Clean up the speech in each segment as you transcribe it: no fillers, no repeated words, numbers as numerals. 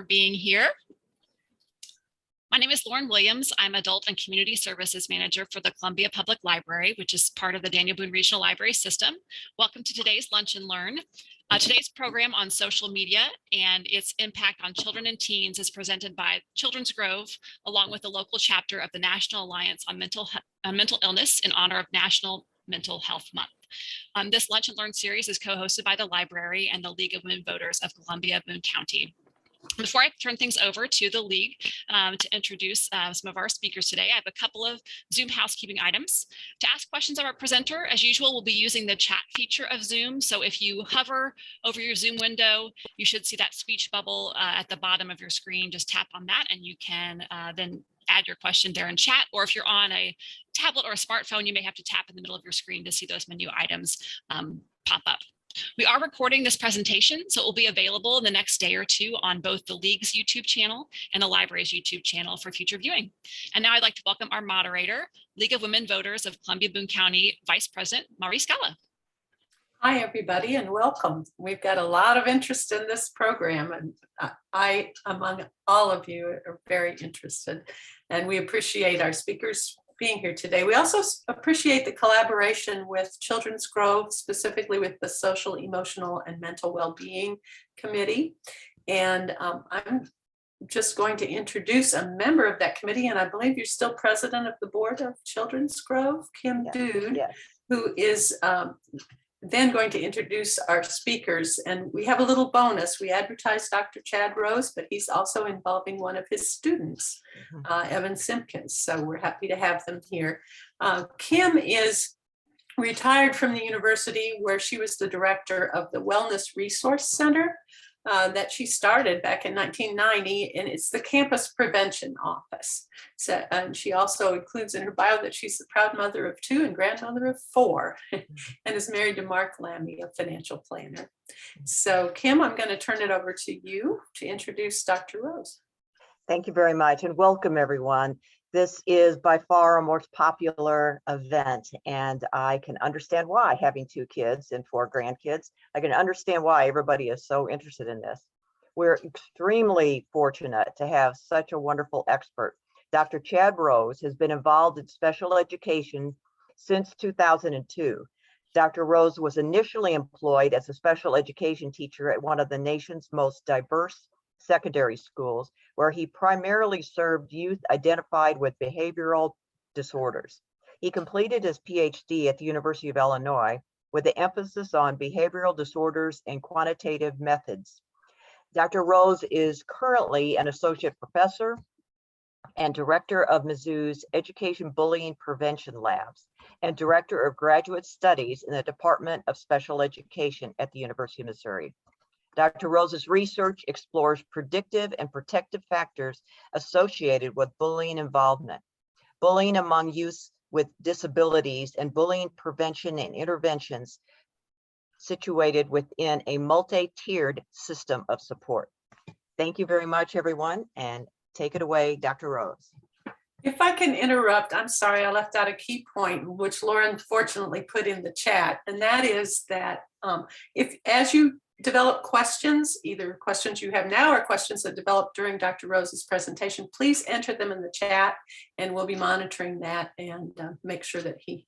for being here. My name is Lauren Williams. I'm Adult and Community Services Manager for the Columbia Public Library, which is part of the Daniel Boone Regional Library System. Welcome to today's Lunch and Learn. Today's program on social media and its impact on children and teens is presented by Children's Grove, along with the local chapter of the National Alliance on Mental Illness in honor of National Mental Health Month. This Lunch and Learn series is co-hosted by the library and the League of Women Voters of Columbia Boone County. Before I turn things over to the League to introduce some of our speakers today, I have a couple of Zoom housekeeping items. To ask questions of our presenter, as usual, we'll be using the chat feature of Zoom. So if you hover over your Zoom window, you should see that speech bubble at the bottom of your screen. Just tap on that and you can then add your question there in chat. Or if you're on a tablet or a smartphone, you may have to tap in the middle of your screen to see those menu items pop up. We are recording this presentation, so it will be available in the next day or two on both the League's YouTube channel and the library's YouTube channel for future viewing. And now I'd like to welcome our moderator, League of Women Voters of Columbia Boone County Vice President Mari Scala. Hi, everybody, and welcome. We've got a lot of interest in this program, and I, among all of you, are very interested, and we appreciate our speakers being here today. We also appreciate the collaboration with Children's Grove, specifically with the Social, Emotional, and Mental Wellbeing Committee. And I'm just going to introduce a member of that committee, and I believe you're still president of the board of Children's Grove, Kim Dude, who is then going to introduce our speakers. And we have a little bonus. We advertised Dr. Chad Rose, but he's also involving one of his students, Evan Simpkins. So we're happy to have them here. Kim is retired from the university where she was the director of the Wellness Resource Center that she started back in 1990, and it's the campus prevention office. So, and she also includes in her bio that she's the proud mother of 2 and grandmother of 4, and is married to Mark Lammy, a financial planner. So Kim, I'm going to turn it over to you to introduce Dr. Rose. Thank you very much, and welcome everyone. This is by far our most popular event, and I can understand why, having 2 kids and 4 grandkids. I can understand why everybody is so interested in this. We're extremely fortunate to have such a wonderful expert. Dr. Chad Rose has been involved in special education since 2002. Dr. Rose was initially employed as a special education teacher at one of the nation's most diverse secondary schools, where he primarily served youth identified with behavioral disorders. He completed his PhD at the University of Illinois with the emphasis on behavioral disorders and quantitative methods. Dr. Rose is currently an associate professor and director of Mizzou's Education Bullying Prevention Labs and director of graduate studies in the Department of Special Education at the University of Missouri. Dr. Rose's research explores predictive and protective factors associated with bullying involvement, bullying among youth with disabilities, and bullying prevention and interventions situated within a multi-tiered system of support. Thank you very much, everyone, and take it away, Dr. Rose. If I can interrupt, I'm sorry, I left out a key point, which Lauren fortunately put in the chat, and that is that as you develop questions, either questions you have now or questions that developed during Dr. Rose's presentation, please enter them in the chat, and we'll be monitoring that and make sure that he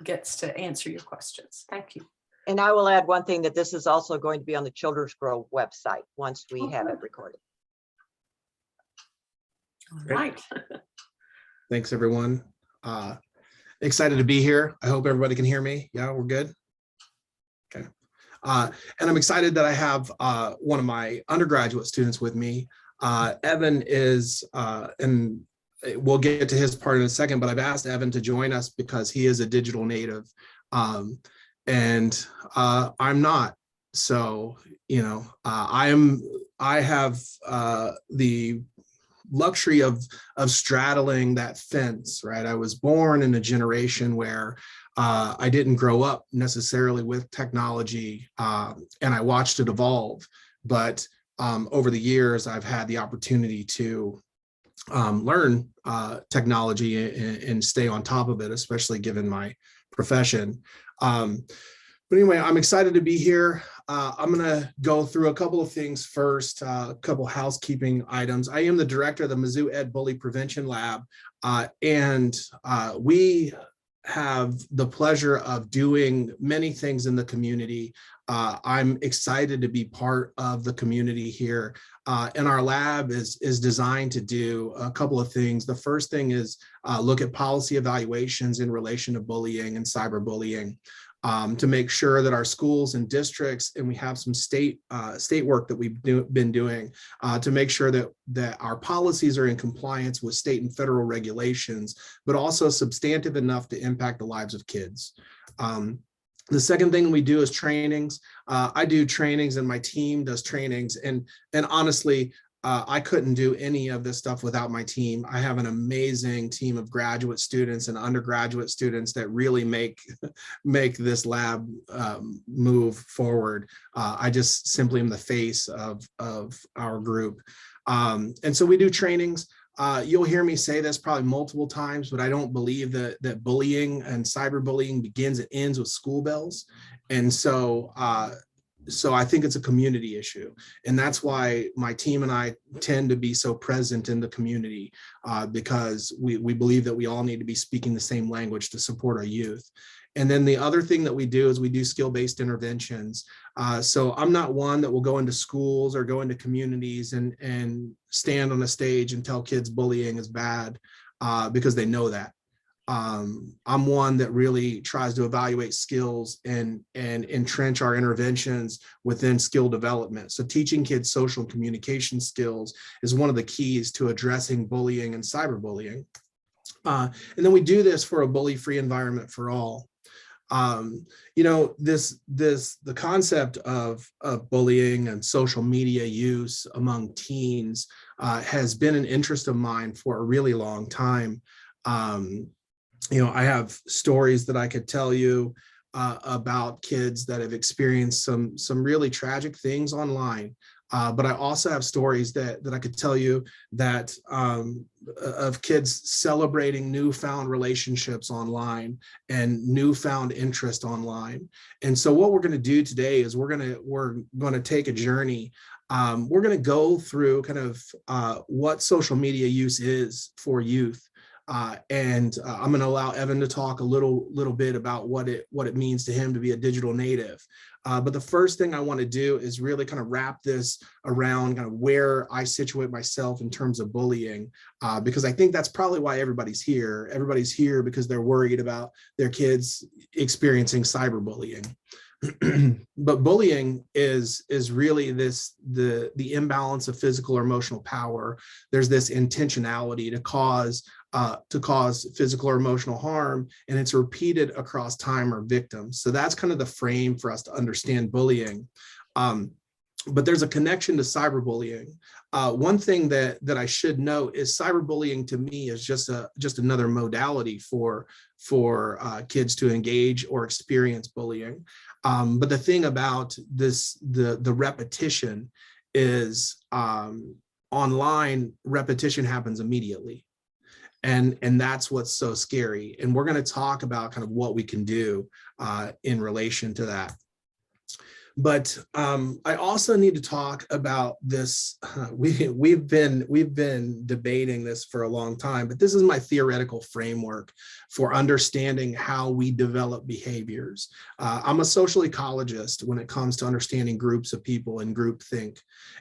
gets to answer your questions. Thank you. And I will add one thing, that this is also going to be on the Children's Grove website once we have it recorded. All right. Thanks, everyone. Excited to be here. I hope everybody can hear me. Yeah, we're good. Okay. And I'm excited that I have one of my undergraduate students with me. Evan is, and we'll get to his part in a second, but I've asked Evan to join us because he is a digital native, and I'm not. So, you know, I have the luxury of straddling that fence, right? I was born in a generation where I didn't grow up necessarily with technology, and I watched it evolve. But over the years, I've had the opportunity to learn technology and stay on top of it, especially given my profession. But anyway, I'm excited to be here. I'm going to go through a couple of things first, a couple housekeeping items. I am the director of the Mizzou Ed Bully Prevention Lab, and we have the pleasure of doing many things in the community. I'm excited to be part of the community here. And our lab is designed to do a couple of things. The first thing is look at policy evaluations in relation to bullying and cyberbullying, to make sure that our schools and districts, and we have some state work that we've been doing to make sure that our policies are in compliance with state and federal regulations, but also substantive enough to impact the lives of kids. The second thing we do is trainings. I do trainings and my team does trainings. And honestly, I couldn't do any of this stuff without my team. I have an amazing team of graduate students and undergraduate students that really make this lab move forward. I just simply am the face of our group. And so we do trainings. You'll hear me say this probably multiple times, but I don't believe that bullying and cyberbullying begins and ends with school bells. And so I think it's a community issue. And that's why my team and I tend to be so present in the community, because we believe that we all need to be speaking the same language to support our youth. And then the other thing that we do is we do skill-based interventions. So I'm not one that will go into schools or go into communities and stand on a stage and tell kids bullying is bad, because they know that. I'm one that really tries to evaluate skills and entrench our interventions within skill development. So teaching kids social and communication skills is one of the keys to addressing bullying and cyberbullying. And then we do this for a bully-free environment for all. The concept of bullying and social media use among teens has been an interest of mine for a really long time. I have stories that I could tell you about kids that have experienced some really tragic things online. But I also have stories that I could tell you that of kids celebrating newfound relationships online and newfound interest online. And so what we're going to do today is we're going to take a journey. We're going to go through kind of what social media use is for youth. And I'm going to allow Evan to talk a little bit about what it means to him to be a digital native. But the first thing I want to do is really kind of wrap this around kind of where I situate myself in terms of bullying, because I think that's probably why everybody's here. Everybody's here because they're worried about their kids experiencing cyberbullying. But bullying is really the imbalance of physical or emotional power. There's this intentionality to cause physical or emotional harm, and it's repeated across time or victims. So that's kind of the frame for us to understand bullying. But there's a connection to cyberbullying. One thing that I should note is cyberbullying to me is just another modality for kids to engage or experience bullying. But the thing about this, the repetition is online repetition happens immediately. And that's what's so scary. And we're going to talk about kind of what we can do in relation to that. But I also need to talk about this. We've been debating this for a long time, but this is my theoretical framework for understanding how we develop behaviors. I'm a social ecologist when it comes to understanding groups of people and groupthink.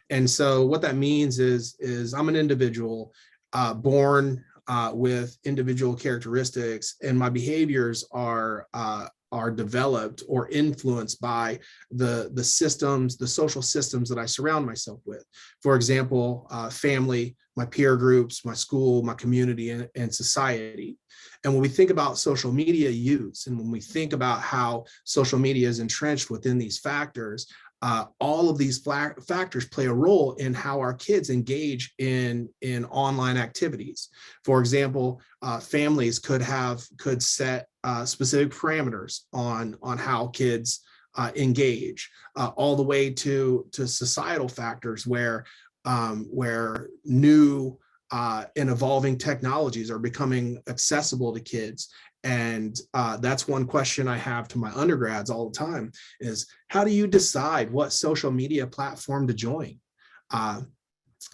And so what that means is I'm an individual born with individual characteristics, and my behaviors are developed or influenced by the systems, the social systems that I surround myself with. For example, family, my peer groups, my school, my community, and society. And when we think about social media use, and when we think about how social media is entrenched within these factors, all of these factors play a role in how our kids engage in online activities. For example, families could set specific parameters on how kids engage, all the way to societal factors where new and evolving technologies are becoming accessible to kids. And that's one question I have to my undergrads all the time is, how do you decide what social media platform to join?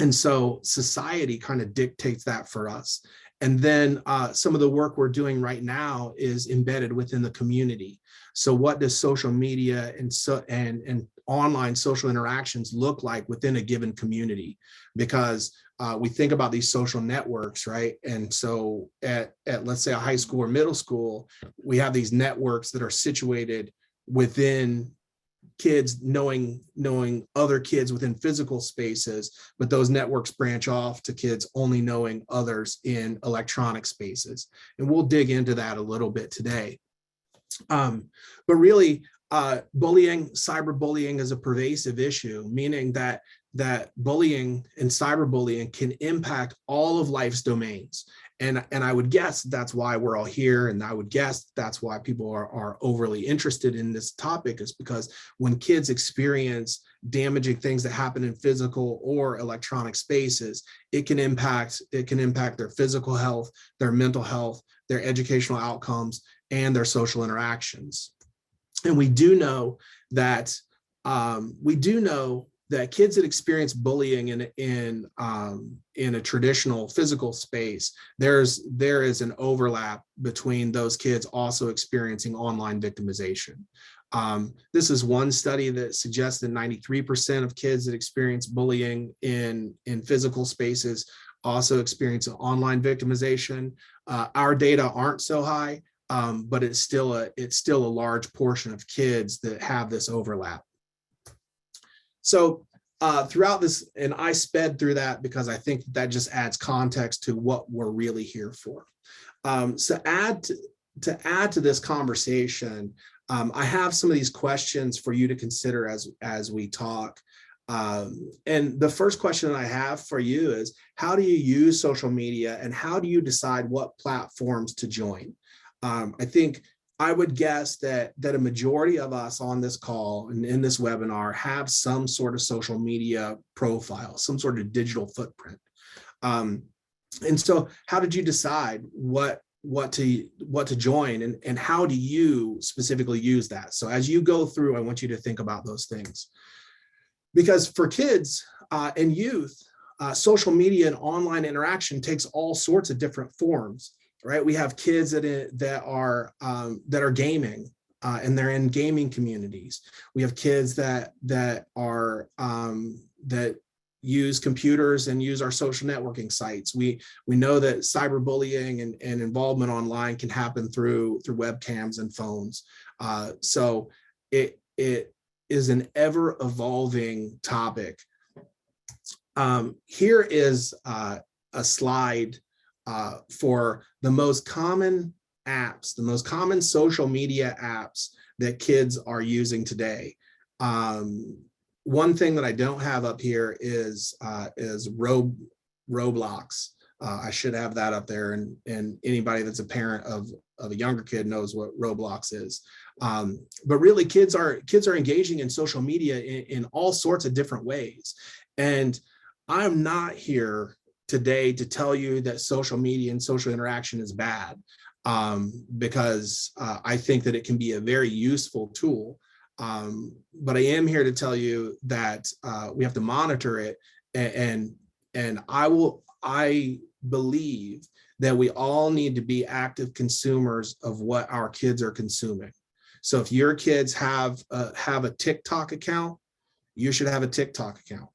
And so society kind of dictates that for us. And then some of the work we're doing right now is embedded within the community. So what does social media and online social interactions look like within a given community? Because we think about these social networks, right? And so at let's say a high school or middle school, we have these networks that are situated within kids knowing other kids within physical spaces, but those networks branch off to kids only knowing others in electronic spaces. And we'll dig into that a little bit today. But really, bullying, cyberbullying is a pervasive issue, meaning that bullying and cyberbullying can impact all of life's domains. And I would guess that's why we're all here. And I would guess that's why people are overly interested in this topic, is because when kids experience damaging things that happen in physical or electronic spaces, it can impact their physical health, their mental health, their educational outcomes, and their social interactions. And we do know that kids that experience bullying in a traditional physical space, there is an overlap between those kids also experiencing online victimization. This is one study that suggests that 93% of kids that experience bullying in physical spaces also experience online victimization. Our data aren't so high, but it's still a large portion of kids that have this overlap. So throughout this, and I sped through that because I think that just adds context to what we're really here for. So to add to this conversation, I have some of these questions for you to consider as we talk. And the first question I have for you is, how do you use social media and how do you decide what platforms to join? I think I would guess that a majority of us on this call and in this webinar have some sort of social media profile, some sort of digital footprint. And so how did you decide what to join and how do you specifically use that? So as you go through, I want you to think about those things. Because for kids and youth, social media and online interaction takes all sorts of different forms. Right, we have kids that are gaming and they're in gaming communities. We have kids that use computers and use our social networking sites. We know that cyberbullying and involvement online can happen through webcams and phones. So it is an ever evolving topic. Here is a slide for the most common apps, the most common social media apps that kids are using today. One thing that I don't have up here is Roblox. I should have that up there, and anybody that's a parent of a younger kid knows what Roblox is. But really, kids are engaging in social media in all sorts of different ways. And I'm not here today to tell you that social media and social interaction is bad, because I think that it can be a very useful tool. But I am here to tell you that we have to monitor it, and I believe that we all need to be active consumers of what our kids are consuming. So if your kids have a TikTok account, you should have a TikTok account.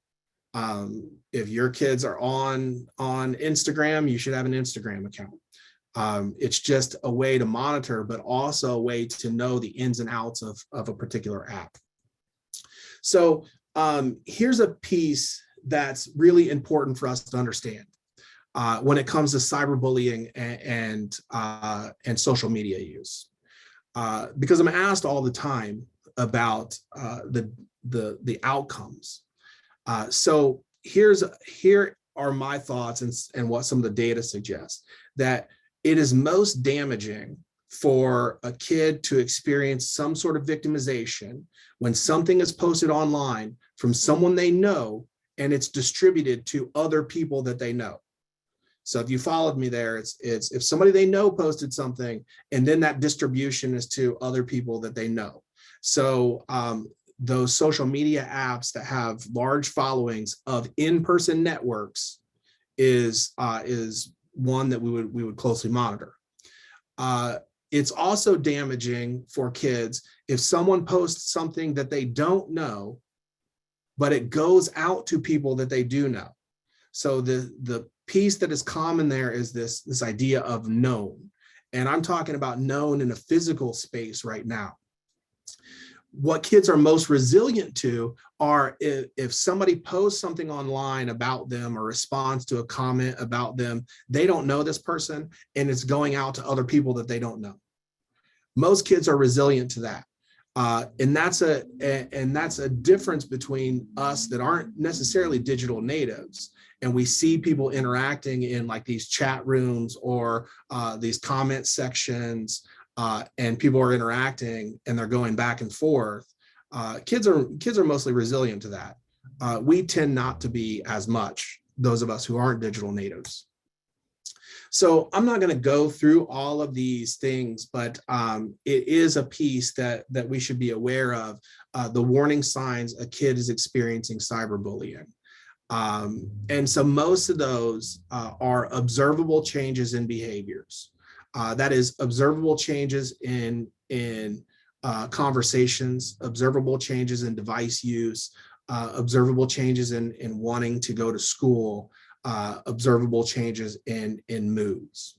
If your kids are on Instagram, you should have an Instagram account. It's just a way to monitor, but also a way to know the ins and outs of a particular app. So here's a piece that's really important for us to understand when it comes to cyberbullying and social media use, because I'm asked all the time about the outcomes. So here are my thoughts and what some of the data suggests, that it is most damaging for a kid to experience some sort of victimization when something is posted online from someone they know and it's distributed to other people that they know. So if you followed me there, it's if somebody they know posted something, and then that distribution is to other people that they know. So those social media apps that have large followings of in-person networks is one that we would closely monitor. It's also damaging for kids if someone posts something that they don't know, but it goes out to people that they do know. So the piece that is common there is this idea of known. And I'm talking about known in a physical space right now. What kids are most resilient to are if somebody posts something online about them or responds to a comment about them, they don't know this person and it's going out to other people that they don't know. Most kids are resilient to that. And that's a difference between us that aren't necessarily digital natives. And we see people interacting in like these chat rooms or these comment sections, and people are interacting and they're going back and forth. Kids are mostly resilient to that. We tend not to be as much, those of us who aren't digital natives. So I'm not going to go through all of these things, but it is a piece that we should be aware of, the warning signs a kid is experiencing cyberbullying. And so most of those are observable changes in behaviors. That is observable changes in conversations, observable changes in device use, observable changes in wanting to go to school, observable changes in moods.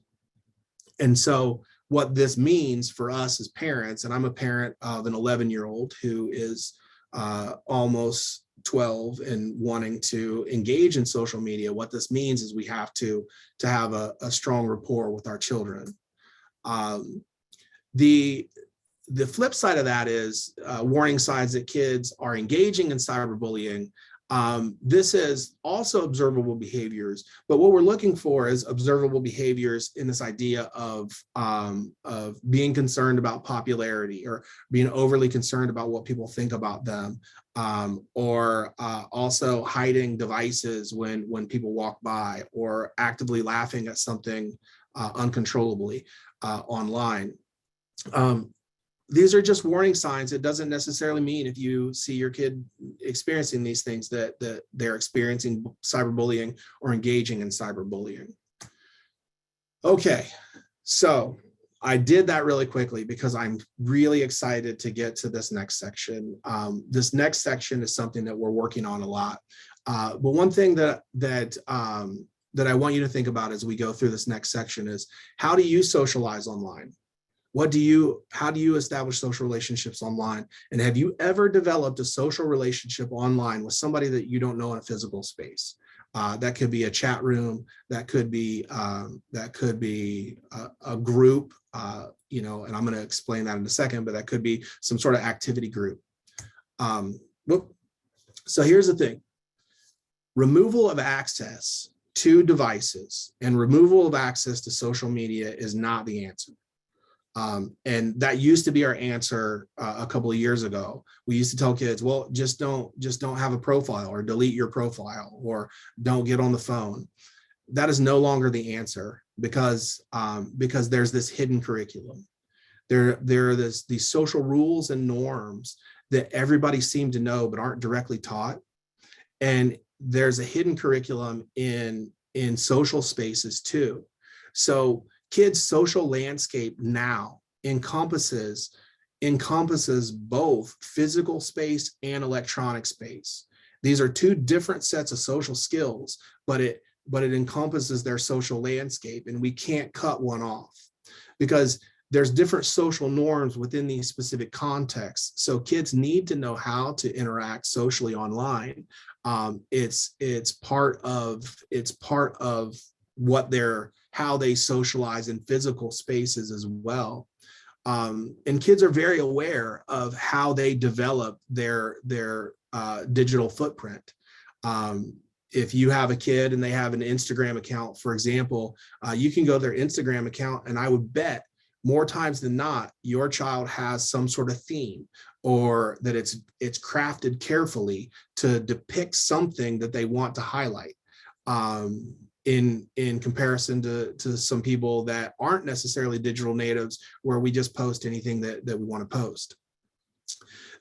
And so what this means for us as parents, and I'm a parent of an 11-year-old who is almost 12 and wanting to engage in social media, what this means is we have to have a strong rapport with our children. The flip side of that is warning signs that kids are engaging in cyberbullying. This is also observable behaviors, but what we're looking for is observable behaviors in this idea of being concerned about popularity or being overly concerned about what people think about them, or also hiding devices when people walk by, or actively laughing at something uncontrollably online. These are just warning signs. It doesn't necessarily mean if you see your kid experiencing these things that they're experiencing cyberbullying or engaging in cyberbullying. Okay, so I did that really quickly because I'm really excited to get to this next section. This next section is something that we're working on a lot. But one thing that I want you to think about as we go through this next section is, how do you socialize online? How do you establish social relationships online? And have you ever developed a social relationship online with somebody that you don't know in a physical space? That could be a chat room, that could be a group, and I'm going to explain that in a second, but that could be some sort of activity group. So here's the thing. Removal of access to devices and removal of access to social media is not the answer. And that used to be our answer a couple of years ago. We used to tell kids, well, just don't have a profile, or delete your profile, or don't get on the phone. That is no longer the answer, because there's this hidden curriculum. There are these social rules and norms that everybody seemed to know but aren't directly taught. And there's a hidden curriculum in social spaces too. So kids' social landscape now encompasses both physical space and electronic space. These are two different sets of social skills, but it encompasses their social landscape, and we can't cut one off because there's different social norms within these specific contexts. So kids need to know how to interact socially online. It's part of how they socialize in physical spaces as well. And kids are very aware of how they develop their digital footprint. If you have a kid and they have an Instagram account, for example, you can go to their Instagram account, and I would bet more times than not, your child has some sort of theme, or that it's crafted carefully to depict something that they want to highlight. in comparison to some people that aren't necessarily digital natives, where we just post anything that we want to post.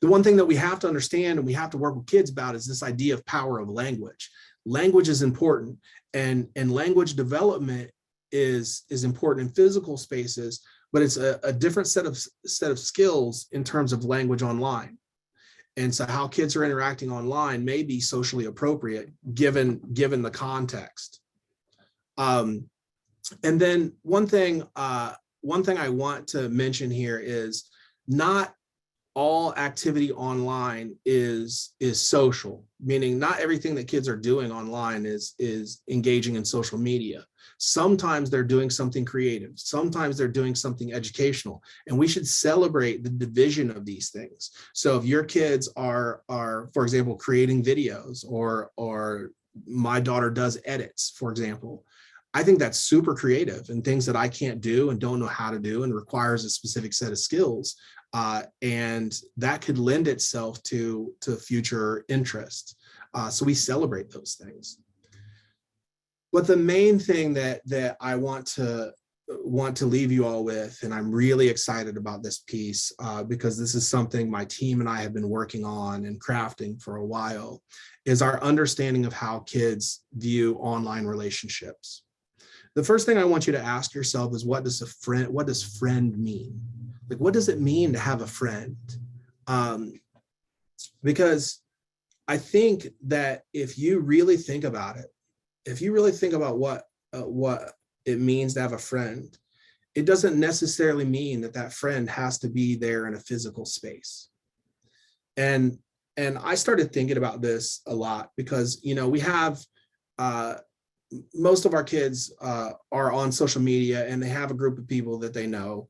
The one thing that we have to understand and we have to work with kids about is this idea of power of language. Language is important, and language development is important in physical spaces, but it's a different set of skills in terms of language online. And so how kids are interacting online may be socially appropriate given the context. And then one thing I want to mention here is not all activity online is social, meaning not everything that kids are doing online is engaging in social media. Sometimes they're doing something creative. Sometimes they're doing something educational, and we should celebrate the division of these things. So if your kids are, for example, creating videos, or my daughter does edits, for example, I think that's super creative and things that I can't do and don't know how to do and requires a specific set of skills. And that could lend itself to future interest. So we celebrate those things. But the main thing that I want to leave you all with, and I'm really excited about this piece because this is something my team and I have been working on and crafting for a while, is our understanding of how kids view online relationships. The first thing I want you to ask yourself is, what does friend mean? Like, what does it mean to have a friend? Because I think that if you really think about it, if you really think about what it means to have a friend, it doesn't necessarily mean that friend has to be there in a physical space. And I started thinking about this a lot because, we have most of our kids are on social media, and they have a group of people that they know.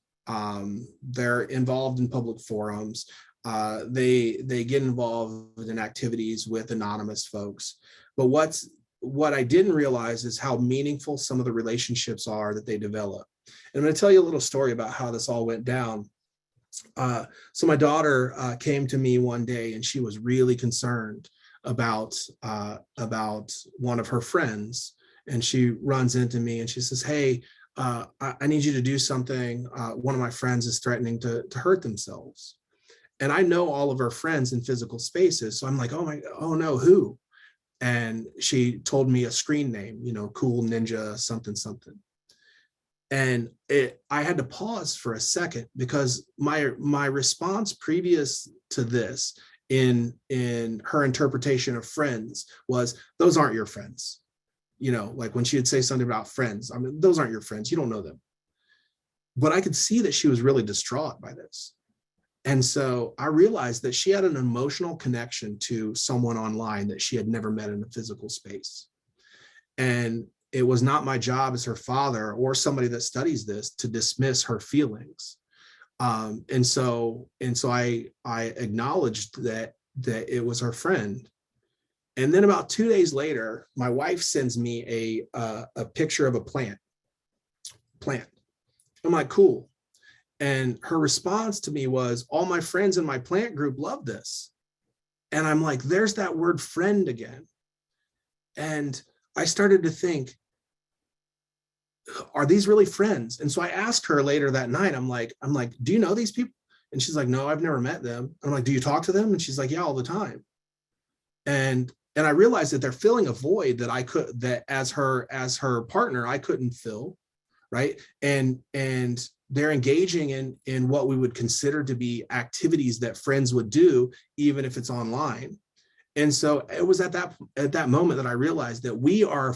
They're involved in public forums. They get involved in activities with anonymous folks. But what I didn't realize is how meaningful some of the relationships are that they develop. And I'm going to tell you a little story about how this all went down. So my daughter came to me one day, and she was really concerned about one of her friends. And she runs into me and she says, "Hey, I need you to do something. One of my friends is threatening to hurt themselves." And I know all of her friends in physical spaces. So I'm like, oh no, who? And she told me a screen name, Cool Ninja something something. And I had to pause for a second, because my response previous to this in her interpretation of friends was, those aren't your friends. Like when she would say something about friends, I mean, those aren't your friends. You don't know them. But I could see that she was really distraught by this. And so I realized that she had an emotional connection to someone online that she had never met in a physical space. And it was not my job as her father or somebody that studies this to dismiss her feelings. And so I acknowledged that it was her friend. And then about 2 days later, my wife sends me a picture of a plant. I'm like, cool. And her response to me was, all my friends in my plant group love this. And I'm like, there's that word friend again. And I started to think, are these really friends? And so I asked her later that night, I'm like, do you know these people? And she's like, no, I've never met them. I'm like, do you talk to them? And she's like, yeah, all the time. And I realized that they're filling a void that as her partner, I couldn't fill, right? And they're engaging in what we would consider to be activities that friends would do, even if it's online. And so it was at that moment that I realized that we are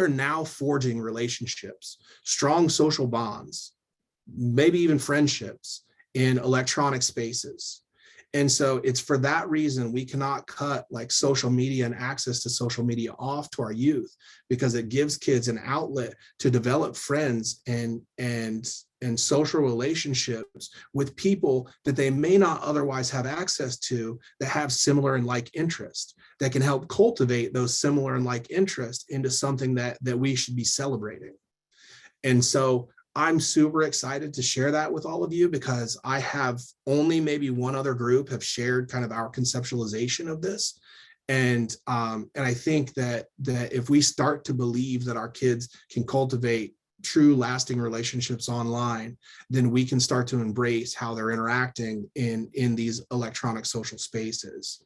now forging relationships, strong social bonds, maybe even friendships in electronic spaces. And so it's for that reason we cannot cut like social media and access to social media off to our youth, because it gives kids an outlet to develop friends and social relationships with people that they may not otherwise have access to, that have similar and like interests, that can help cultivate those similar and like interests into something that we should be celebrating. And so I'm super excited to share that with all of you, because I have only maybe one other group have shared kind of our conceptualization of this. And I think that if we start to believe that our kids can cultivate true lasting relationships online, then we can start to embrace how they're interacting in these electronic social spaces.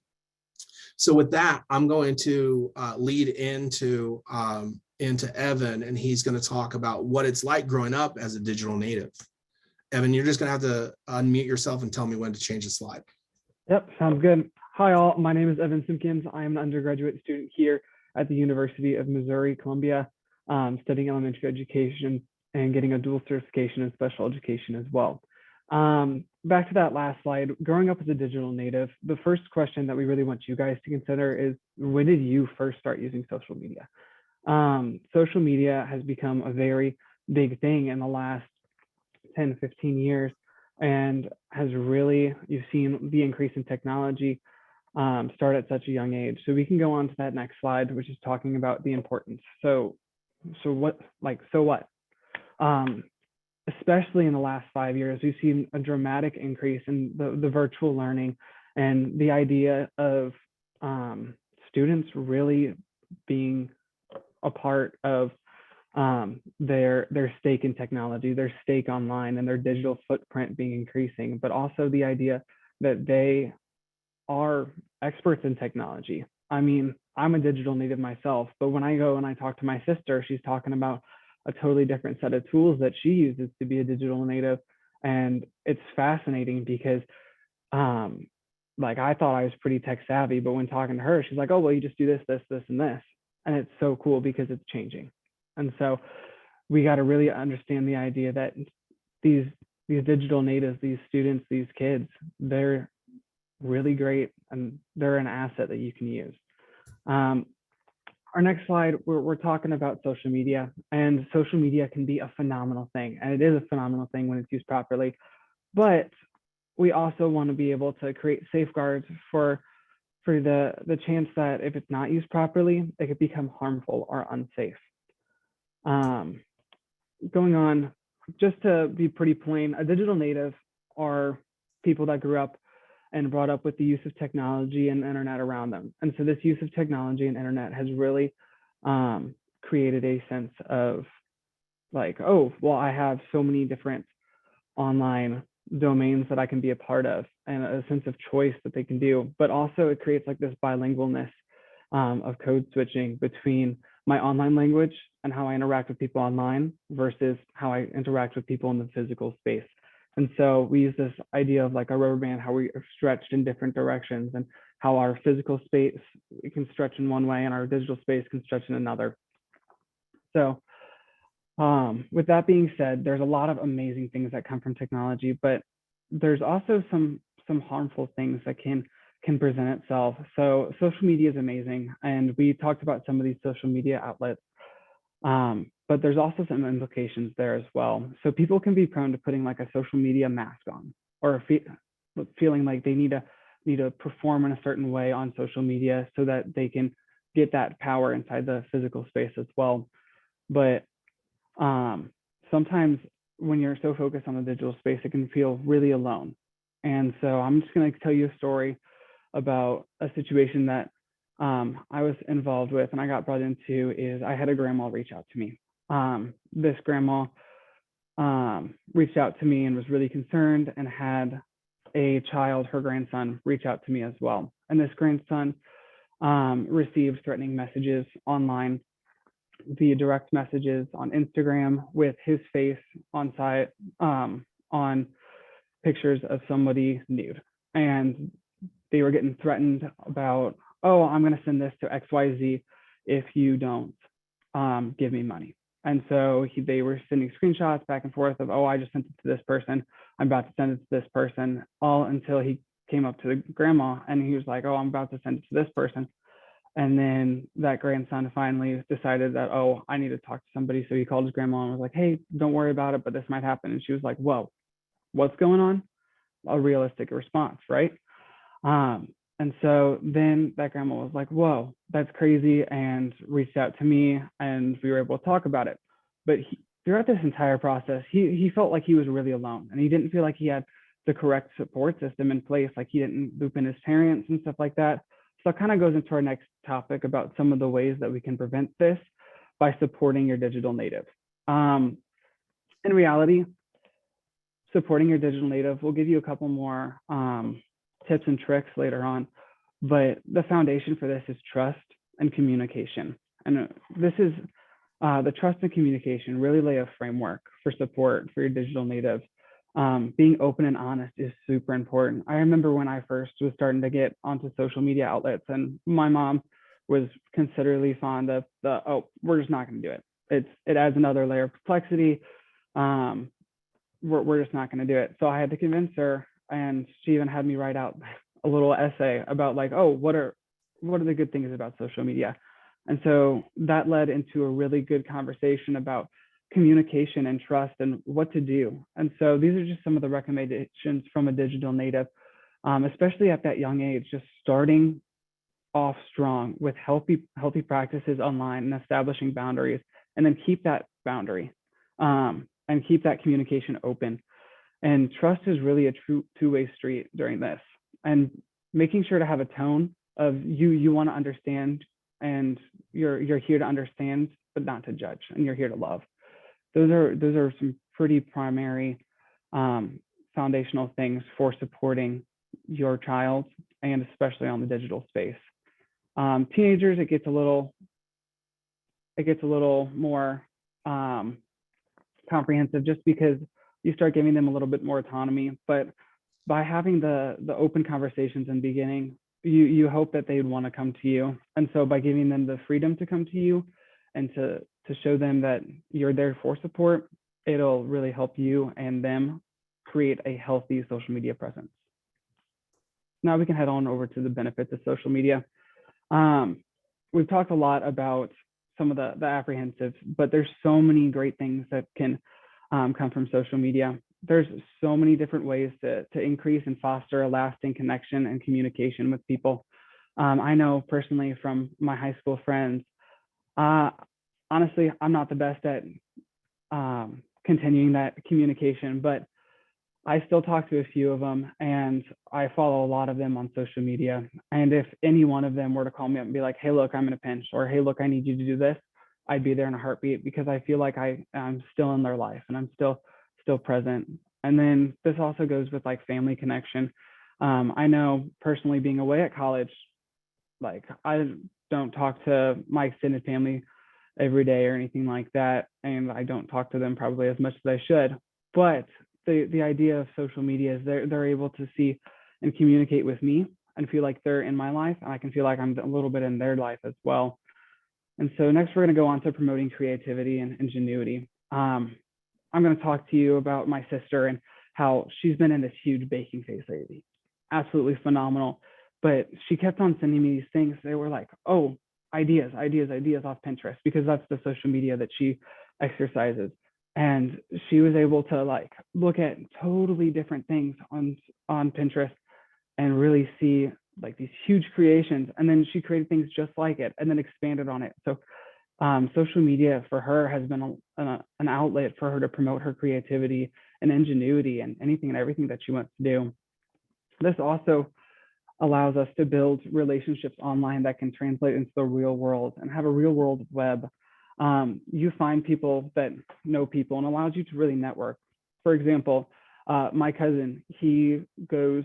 So with that, I'm going to lead into Evan, and he's going to talk about what it's like growing up as a digital native. Evan, you're just going to have to unmute yourself and tell me when to change the slide. Yep, sounds good. Hi all, my name is Evan Simpkins. I am an undergraduate student here at the University of Missouri, Columbia, studying elementary education and getting a dual certification in special education as well. Back to that last slide, growing up as a digital native, the first question that we really want you guys to consider is, when did you first start using social media? Social media has become a very big thing in the last 10, 15 years, and has really, you've seen the increase in technology start at such a young age. So we can go on to that next slide, which is talking about the importance. So what? Especially in the last 5 years, we've seen a dramatic increase in the virtual learning and the idea of students really being a part of their stake in technology, their stake online, and their digital footprint being increasing, but also the idea that they are experts in technology. I mean, I'm a digital native myself, but when I go and I talk to my sister, she's talking about a totally different set of tools that she uses to be a digital native. And it's fascinating because like, I thought I was pretty tech savvy, but when talking to her, she's like, oh, well, you just do this, this, this, and this. And it's so cool because it's changing. And so we got to really understand the idea that these digital natives, these students, these kids, they're really great and they're an asset that you can use. Our next slide, we're talking about social media, and social media can be a phenomenal thing, and it is a phenomenal thing when it's used properly, but we also want to be able to create safeguards for the chance that if it's not used properly, it could become harmful or unsafe. Going on, just to be pretty plain, a digital native are people that grew up and brought up with the use of technology and internet around them. And so this use of technology and internet has really created a sense of like, oh, well, I have so many different online domains that I can be a part of, and a sense of choice that they can do. But also it creates like this bilingualness of code switching between my online language and how I interact with people online versus how I interact with people in the physical space. And so we use this idea of like a rubber band, how we are stretched in different directions, and how our physical space can stretch in one way and our digital space can stretch in another. So with that being said, there's a lot of amazing things that come from technology, but there's also some harmful things that can present itself. So social media is amazing, and we talked about some of these social media outlets. But there's also some implications there as well. So people can be prone to putting like a social media mask on, or feeling like they need to perform in a certain way on social media so that they can get that power inside the physical space as well. But sometimes when you're so focused on the digital space, it can feel really alone. And so I'm just going to tell you a story about a situation that I was involved with and I got brought into. Is I had a grandma reach out to me. This grandma reached out to me and was really concerned, and had a child, her grandson, reach out to me as well. And this grandson received threatening messages online via direct messages on Instagram with his face on site on pictures of somebody nude. And they were getting threatened about, oh, I'm going to send this to XYZ if you don't give me money. And so they were sending screenshots back and forth of, oh, I just sent it to this person, I'm about to send it to this person, all until he came up to the grandma and he was like, oh, I'm about to send it to this person. And then that grandson finally decided that, oh, I need to talk to somebody. So he called his grandma and was like, hey, don't worry about it, but this might happen. And she was like, whoa, what's going on? A realistic response, right? And so then that grandma was like, whoa, that's crazy, and reached out to me, and we were able to talk about it. But throughout this entire process, he felt like he was really alone, and he didn't feel like he had the correct support system in place. Like, he didn't loop in his parents and stuff like that. So it kind of goes into our next topic about some of the ways that we can prevent this by supporting your digital native. In reality, supporting your digital native, we'll give you a couple more tips and tricks later on, but the foundation for this is trust and communication. And this is the trust and communication really lay a framework for support for your digital native. Being open and honest is super important. I remember when I first was starting to get onto social media outlets, and my mom was considerably fond of the, oh, we're just not going to do it. It adds another layer of complexity. We're just not going to do it. So I had to convince her, and she even had me write out a little essay about like, oh, what are the good things about social media? And so that led into a really good conversation about communication and trust and what to do. And so these are just some of the recommendations from a digital native, especially at that young age, just starting off strong with healthy practices online and establishing boundaries, and then keep that boundary and keep that communication open. And trust is really a true two-way street during this, and making sure to have a tone of you want to understand, and you're here to understand, but not to judge, and you're here to love. Those are some pretty primary foundational things for supporting your child, and especially on the digital space. Teenagers, it gets a little more comprehensive, just because you start giving them a little bit more autonomy. But by having the open conversations in the beginning, you hope that they'd want to come to you. And so by giving them the freedom to come to you and to show them that you're there for support, it'll really help you and them create a healthy social media presence. Now we can head on over to the benefits of social media. We've talked a lot about some of the apprehensives, but there's so many great things that can come from social media. There's so many different ways to increase and foster a lasting connection and communication with people. I know personally from my high school friends, honestly, I'm not the best at continuing that communication, but I still talk to a few of them, and I follow a lot of them on social media. And if any one of them were to call me up and be like, hey, look, I'm in a pinch, or hey, look, I need you to do this, I'd be there in a heartbeat, because I feel like I'm still in their life and I'm still present. And then this also goes with like family connection. I know personally, being away at college, like I don't talk to my extended family every day or anything like that, and I don't talk to them probably as much as I should. But the idea of social media is they're able to see and communicate with me and feel like they're in my life, and I can feel like I'm a little bit in their life as well. And so next we're going to go on to promoting creativity and ingenuity. I'm going to talk to you about my sister and how she's been in this huge baking phase lately. Absolutely phenomenal. But she kept on sending me these things. They were like, oh, ideas off Pinterest, because that's the social media that she exercises. And she was able to like look at totally different things on Pinterest and really see like these huge creations. And then she created things just like it and then expanded on it. So social media for her has been an outlet for her to promote her creativity and ingenuity and anything and everything that she wants to do. This also allows us to build relationships online that can translate into the real world and have a real world web. You find people that know people, and allows you to really network. For example, my cousin, he goes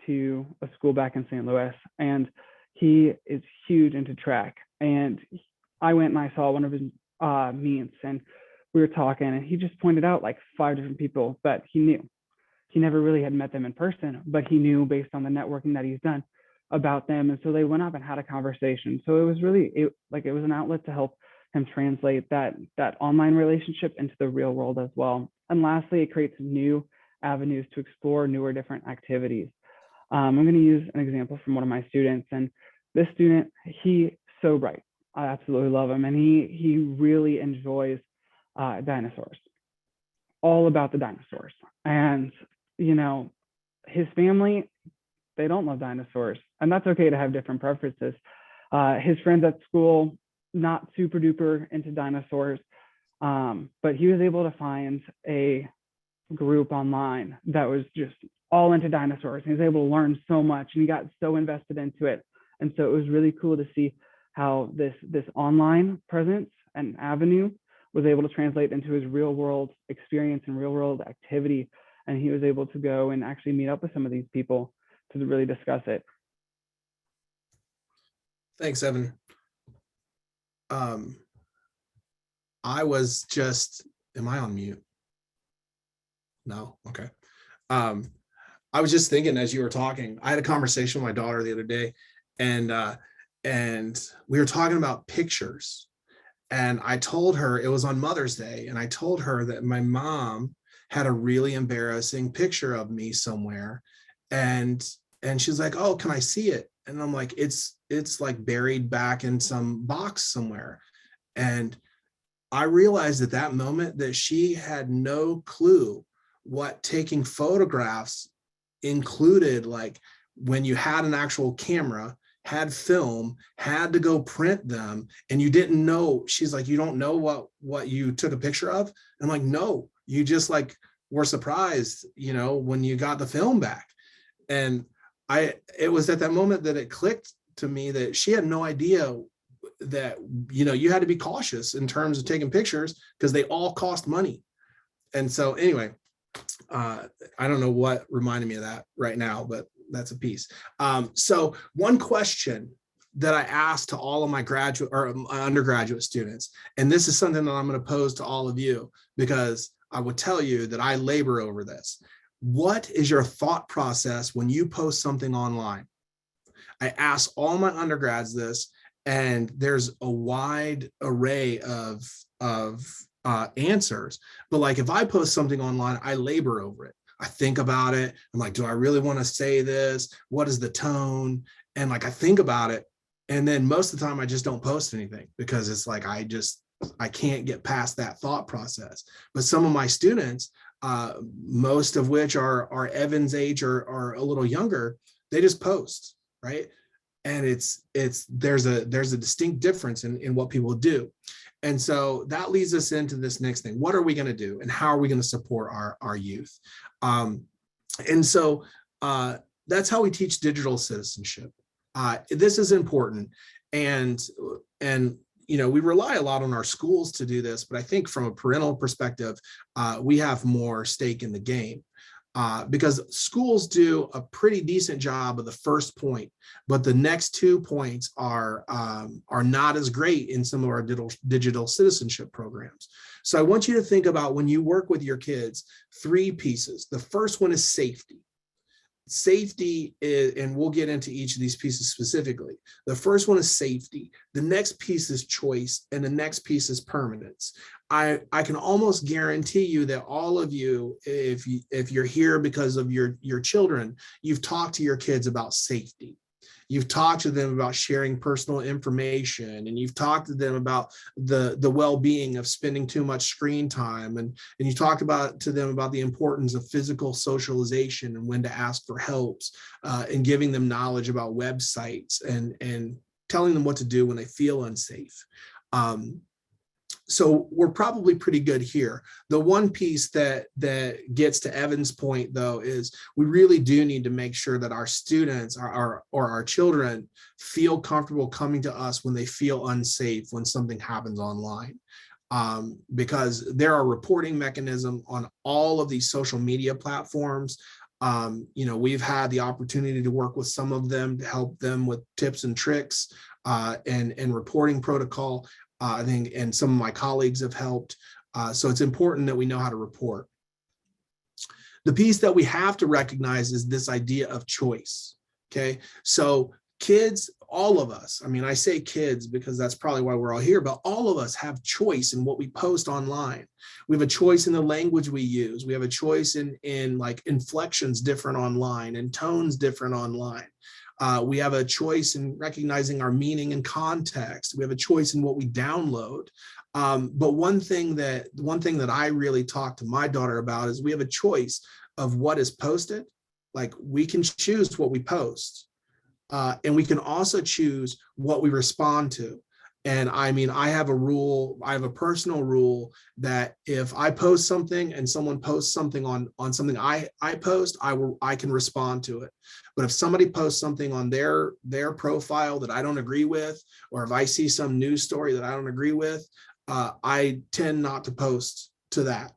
to a school back in St. Louis, and he is huge into track. And I went and I saw one of his meets, and we were talking, and he just pointed out like 5 different people that he knew. He never really had met them in person, but he knew based on the networking that he's done about them. And so they went up and had a conversation. So it was really it was an outlet to help him translate that online relationship into the real world as well. And lastly, it creates new avenues to explore newer different activities. I'm going to use an example from one of my students, and this student, he's so bright. I absolutely love him, and he really enjoys dinosaurs, all about the dinosaurs. And you know, his family, they don't love dinosaurs, and that's okay to have different preferences. His friends at school, not super duper into dinosaurs, but he was able to find a group online that was just all into dinosaurs. He was able to learn so much, and he got so invested into it. And so it was really cool to see how this online presence and avenue was able to translate into his real world experience and real world activity. And he was able to go and actually meet up with some of these people to really discuss it. Thanks, Evan. I was just, am I on mute? No, okay. I was just thinking as you were talking, I had a conversation with my daughter the other day, and we were talking about pictures. And I told her, it was on Mother's Day, and I told her that my mom had a really embarrassing picture of me somewhere. And she's like, oh, can I see it? And I'm like, it's like buried back in some box somewhere. And I realized at that moment that she had no clue what taking photographs included. Like when you had an actual camera, had film, had to go print them, and you didn't know. She's like, you don't know what you took a picture of? And I'm like, no, you just like were surprised, when you got the film back. And it was at that moment that it clicked to me that she had no idea that, you had to be cautious in terms of taking pictures because they all cost money. And so anyway, I don't know what reminded me of that right now, but that's a piece. So one question that I asked to all of my graduate or my undergraduate students, and this is something that I'm going to pose to all of you because I would tell you that I labor over this. What is your thought process when you post something online? I asked all my undergrads this, and there's a wide array of answers. But like if I post something online, I labor over it. I think about it. I'm like, do I really want to say this? What is the tone? And like I think about it. And then most of the time I just don't post anything because it's like I can't get past that thought process. But some of my students, most of which are Evan's age or a little younger, they just post, right? And there's a distinct difference in what people do. And so that leads us into this next thing. What are we going to do and how are we going to support our youth? And so that's how we teach digital citizenship. This is important. And we rely a lot on our schools to do this, but I think from a parental perspective, we have more stake in the game. Because schools do a pretty decent job of the first point, but the next 2 points are not as great in some of our digital citizenship programs. So I want you to think about when you work with your kids, 3 pieces. The first one is safety. Safety is, and we'll get into each of these pieces specifically. The first one is safety. The next piece is choice, and the next piece is permanence. I can almost guarantee you that all of you, if you're here because of your children, you've talked to your kids about safety. You've talked to them about sharing personal information, and you've talked to them about the well-being of spending too much screen time, and you talked to them about the importance of physical socialization and when to ask for helps, and giving them knowledge about websites and telling them what to do when they feel unsafe. So we're probably pretty good here. The one piece that gets to Evan's point, though, is we really do need to make sure that our students or our children feel comfortable coming to us when they feel unsafe when something happens online. Because there are reporting mechanisms on all of these social media platforms. We've had the opportunity to work with some of them to help them with tips and tricks and reporting protocol. I think, and some of my colleagues have helped. So it's important that we know how to report. The piece that we have to recognize is this idea of choice. Okay, so kids, all of us, I mean, I say kids because that's probably why we're all here, but all of us have choice in what we post online. We have a choice in the language we use. We have a choice in like inflections different online and tones different online. We have a choice in recognizing our meaning and context. We have a choice in what we download. But one thing that I really talk to my daughter about is we have a choice of what is posted. Like we can choose what we post. And we can also choose what we respond to. And I mean, I have a rule, I have a personal rule that if I post something and someone posts something on something I post, I can respond to it. But if somebody posts something on their profile that I don't agree with, or if I see some news story that I don't agree with, I tend not to post to that.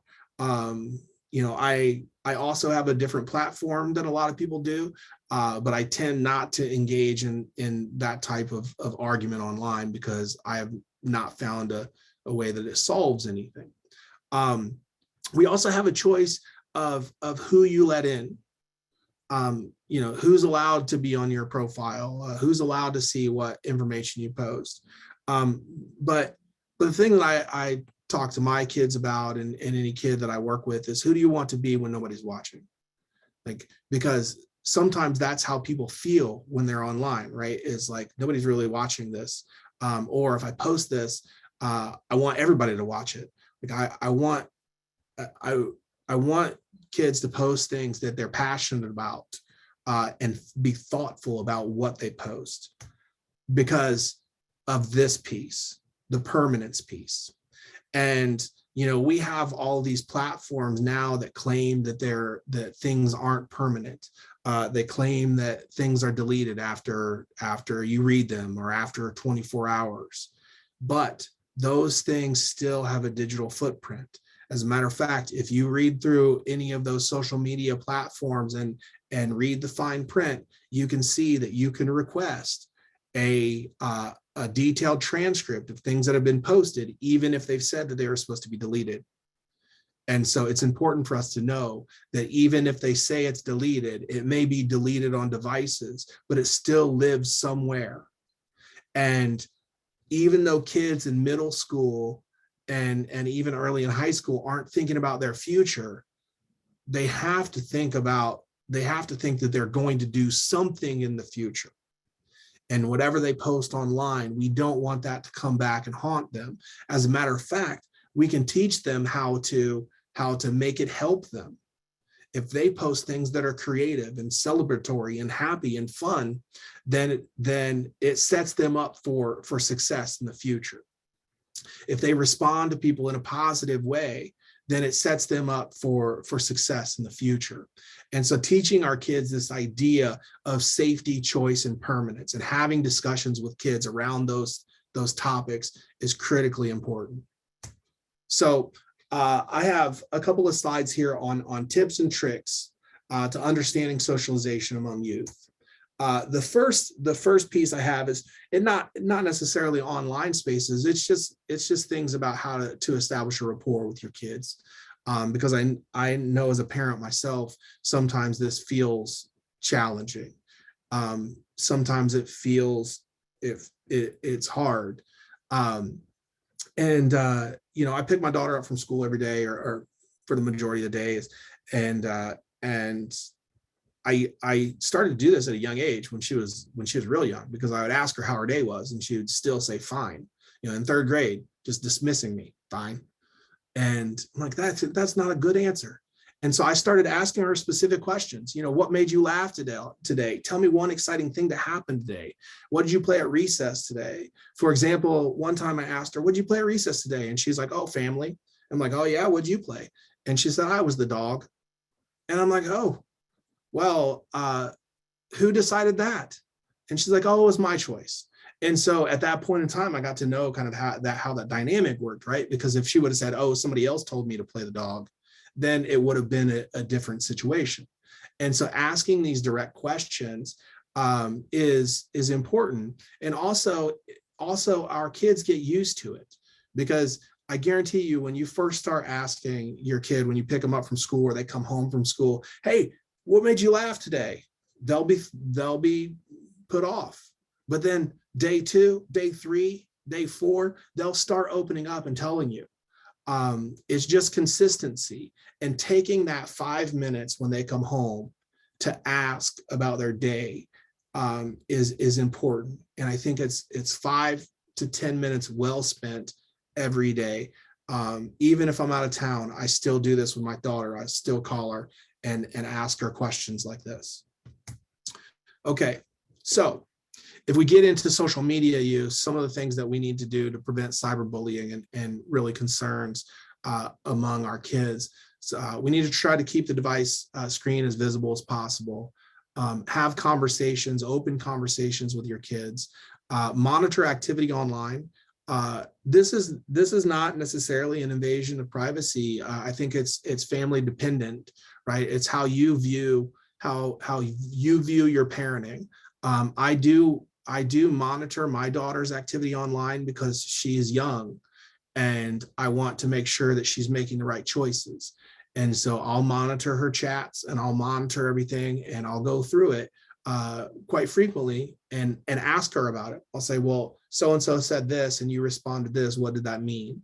You know, I also have a different platform than a lot of people do, but I tend not to engage in that type of argument online because I have not found a way that it solves anything. We also have a choice of who you let in. You know, who's allowed to be on your profile, who's allowed to see what information you post. But the thing that I talk to my kids about, and any kid that I work with, is who do you want to be when nobody's watching? Like, because sometimes that's how people feel when they're online, right? Is like, nobody's really watching this. Or if I post this, I want everybody to watch it. Like I want kids to post things that they're passionate about, and be thoughtful about what they post because of this piece, the permanence piece. And you know, we have all these platforms now that claim that things aren't permanent. They claim that things are deleted after you read them or after 24 hours. But those things still have a digital footprint. As a matter of fact, if you read through any of those social media platforms and read the fine print, you can see that you can request a detailed transcript of things that have been posted, even if they've said that they were supposed to be deleted. And so it's important for us to know that even if they say it's deleted, it may be deleted on devices, but it still lives somewhere. And even though kids in middle school and even early in high school aren't thinking about their future, they have to think that they're going to do something in the future. And whatever they post online, we don't want that to come back and haunt them. As a matter of fact, we can teach them how to make it help them. If they post things that are creative and celebratory and happy and fun, then it sets them up for success in the future. If they respond to people in a positive way, then it sets them up for success in the future. And so teaching our kids this idea of safety, choice, and permanence, and having discussions with kids around those topics is critically important. So I have a couple of slides here on tips and tricks to understanding socialization among youth. The first piece I have is, and not necessarily online spaces. It's just things about how to establish a rapport with your kids, because I know as a parent myself, sometimes this feels challenging. Sometimes it feels it's hard. You know, I pick my daughter up from school every day, or for the majority of the days, and I started to do this at a young age when she was real young, because I would ask her how her day was and she would still say fine. You know, in third grade, just dismissing me, fine. And I'm like, that's not a good answer. And so I started asking her specific questions. You know, what made you laugh today? Tell me one exciting thing that happened today. What did you play at recess today? For example, one time I asked her, what did you play at recess today? And she's like, oh, family. I'm like, oh yeah, what'd you play? And she said, I was the dog. And I'm like, oh, well, who decided that? And she's like, oh, it was my choice. And so at that point in time, I got to know kind of how that dynamic worked, right? Because if she would have said, oh, somebody else told me to play the dog, then it would have been a different situation. And so asking these direct questions is important. And also our kids get used to it, because I guarantee you, when you first start asking your kid, when you pick them up from school or they come home from school, hey, what made you laugh today? They'll be put off. But then day 2, day 3, day 4, they'll start opening up and telling you. It's just consistency and taking that 5 minutes when they come home to ask about their day is important. And I think it's 5 to 10 minutes well spent every day. Even if I'm out of town, I still do this with my daughter. I still call her and ask her questions like this. Okay, so if we get into social media use, some of the things that we need to do to prevent cyberbullying and really concerns among our kids. So, we need to try to keep the device screen as visible as possible. Have conversations, open conversations with your kids. Monitor activity online. This is not necessarily an invasion of privacy. I think it's family dependent, right? It's how you view your parenting. I do monitor my daughter's activity online because she is young, and I want to make sure that she's making the right choices. And so I'll monitor her chats, and I'll monitor everything, and I'll go through it quite frequently and ask her about it. I'll say, well, so-and-so said this and you responded this. What did that mean?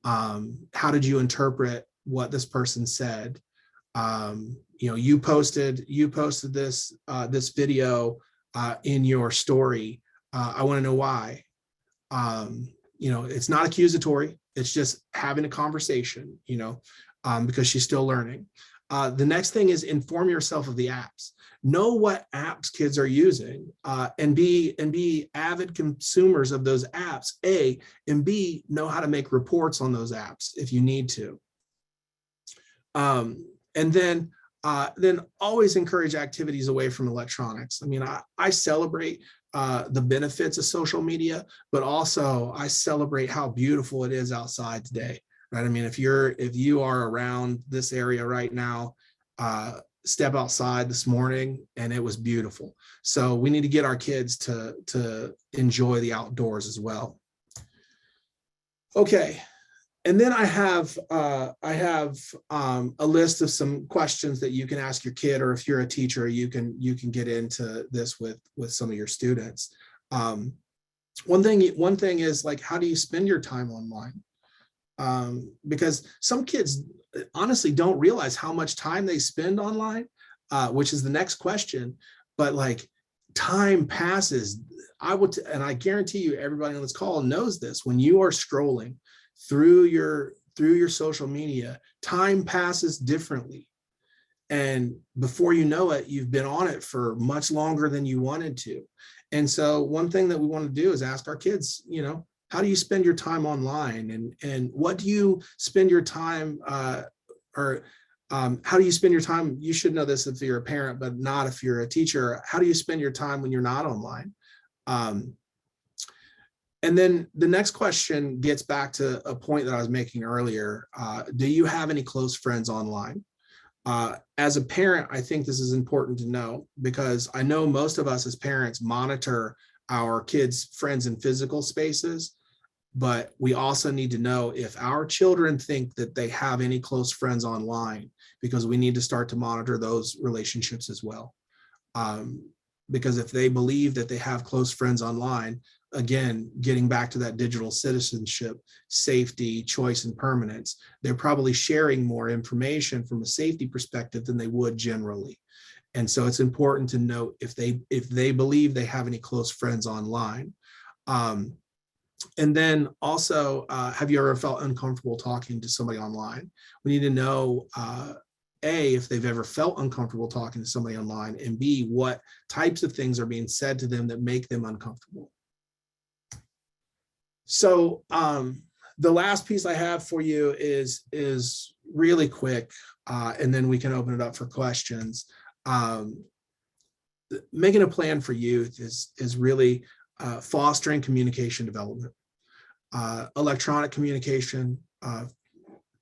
How did you interpret what this person said? You posted this video in your story. I want to know why. It's not accusatory. It's just having a conversation, because she's still learning. The next thing is inform yourself of the apps. Know what apps kids are using, and be avid consumers of those apps, A, and B, know how to make reports on those apps if you need to. And then always encourage activities away from electronics. I mean, I celebrate the benefits of social media, but also I celebrate how beautiful it is outside today, right? I mean, if you are around this area right now, step outside this morning and it was beautiful. So we need to get our kids to enjoy the outdoors as well. Okay. And then I have a list of some questions that you can ask your kid, or if you're a teacher, you can get into this with some of your students. One thing is, like, how do you spend your time online? Because some kids honestly don't realize how much time they spend online, which is the next question. But like, time passes. And I guarantee you, everybody on this call knows this. When you are scrolling through your social media, time passes differently. And before you know it, you've been on it for much longer than you wanted to. And so one thing that we want to do is ask our kids, how do you spend your time online? And what do you spend your time, how do you spend your time? You should know this if you're a parent, but not if you're a teacher. How do you spend your time when you're not online? And then the next question gets back to a point that I was making earlier. Do you have any close friends online? As a parent, I think this is important to know, because I know most of us as parents monitor our kids' friends in physical spaces, but we also need to know if our children think that they have any close friends online, because we need to start to monitor those relationships as well. Because if they believe that they have close friends online, again, getting back to that digital citizenship, safety, choice, and permanence, they're probably sharing more information from a safety perspective than they would generally. And so it's important to note if they believe they have any close friends online. And then also, have you ever felt uncomfortable talking to somebody online? We need to know, A, if they've ever felt uncomfortable talking to somebody online, and B, what types of things are being said to them that make them uncomfortable. So the last piece I have for you is really quick, and then we can open it up for questions. Making a plan for youth is really fostering communication development, electronic communication,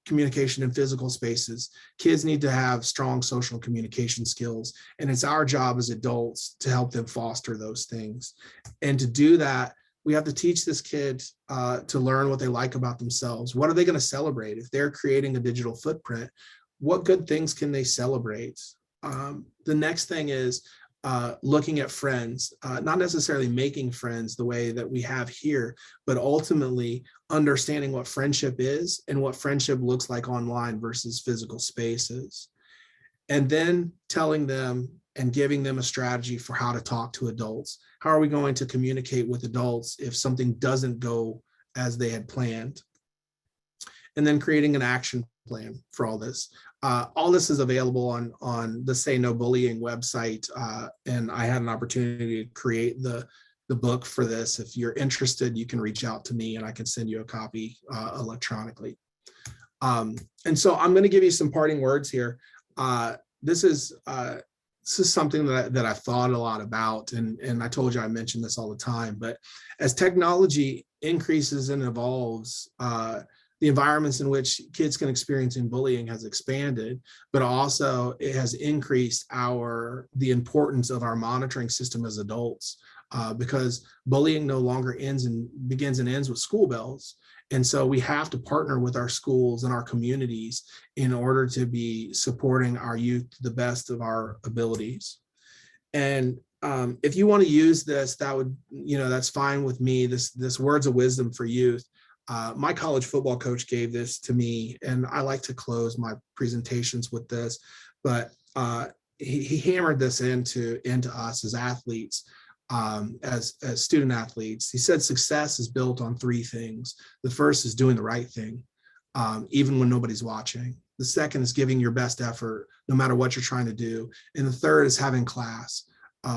communication in physical spaces. Kids need to have strong social communication skills, and it's our job as adults to help them foster those things. And to do that, we have to teach this kid to learn what they like about themselves. What are they going to celebrate? If they're creating a digital footprint, what good things can they celebrate? The next thing is looking at friends, not necessarily making friends the way that we have here, but ultimately understanding what friendship is and what friendship looks like online versus physical spaces. And then telling them and giving them a strategy for how to talk to adults. How are we going to communicate with adults if something doesn't go as they had planned? And then creating an action plan for all this. All this is available on the Say No Bullying website, and I had an opportunity to create the the book for this. If you're interested, you can reach out to me and I can send you a copy electronically. And so I'm going to give you some parting words here. This is something that I've thought a lot about, and I told you I mention this all the time, but as technology increases and evolves, the environments in which kids can experience bullying has expanded, but also it has increased the importance of our monitoring system as adults, because bullying no longer begins and ends with school bells. And so we have to partner with our schools and our communities in order to be supporting our youth to the best of our abilities. And if you want to use this, that's fine with me. This words of wisdom for youth. My college football coach gave this to me, and I like to close my presentations with this, but he hammered this into us as athletes. As student athletes, he said success is built on three things. The first is doing the right thing, even when nobody's watching. The second is giving your best effort, no matter what you're trying to do. And the third is having class.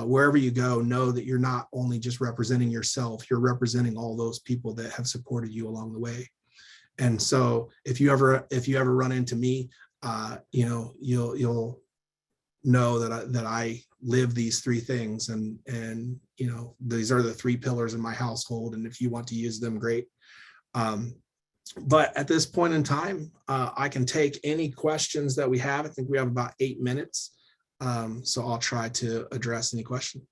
Wherever you go, know that you're not only just representing yourself, you're representing all those people that have supported you along the way. And so if you ever run into me, you'll know that I live these three things, and these are the three pillars in my household, and if you want to use them, great. But at this point in time, I can take any questions that we have. I think we have about 8 minutes, so I'll try to address any question.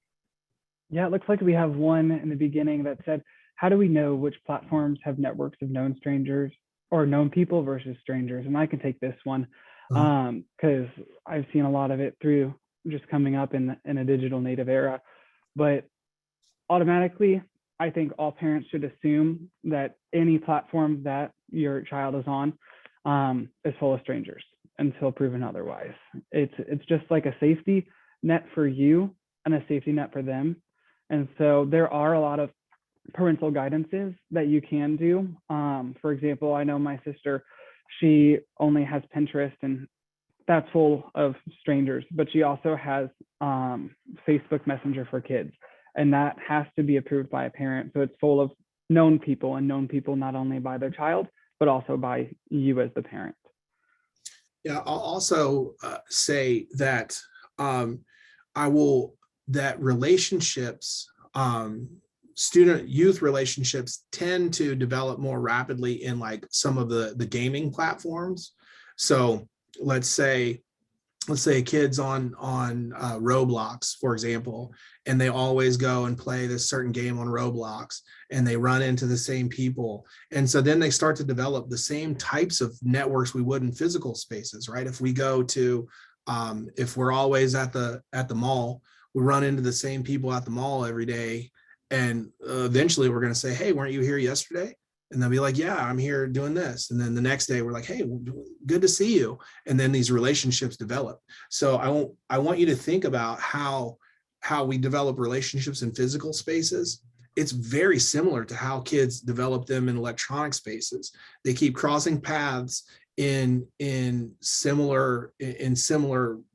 Yeah, it looks like we have one in the beginning that said, how do we know which platforms have networks of known strangers or known people versus strangers? And I can take this one, because I've seen a lot of it through just coming up in a digital native era. But automatically, I think all parents should assume that any platform that your child is on is full of strangers until proven otherwise. It's just like a safety net for you and a safety net for them. And so there are a lot of parental guidances that you can do. For example, I know my sister, she only has Pinterest, and that's full of strangers, but she also has Facebook Messenger for kids, and that has to be approved by a parent. So it's full of known people, and known people not only by their child, but also by you as the parent. Yeah, I'll also say that relationships, student-youth relationships tend to develop more rapidly in like some of the gaming platforms. So let's say a kid's on Roblox, for example, and they always go and play this certain game on Roblox, and they run into the same people. And so then they start to develop the same types of networks we would in physical spaces, right? If we go to, if we're always at the mall, we run into the same people at the mall every day. And eventually we're going to say, hey, weren't you here yesterday? And they'll be like, yeah, I'm here doing this. And then the next day we're like, hey, good to see you. And then these relationships develop. So I want you to think about how we develop relationships in physical spaces. It's very similar to how kids develop them in electronic spaces. They keep crossing paths in similar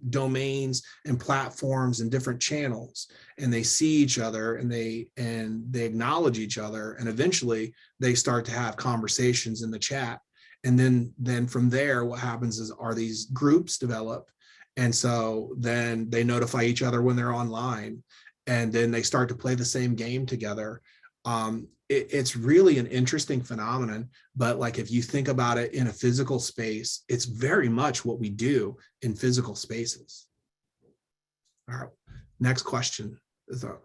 domains and platforms and different channels, and they see each other, and they acknowledge each other, and eventually they start to have conversations in the chat. And then from there, what happens are these groups develop, and so then they notify each other when they're online, and then they start to play the same game together. It's really an interesting phenomenon, but like if you think about it in a physical space, it's very much what we do in physical spaces. All right, next question.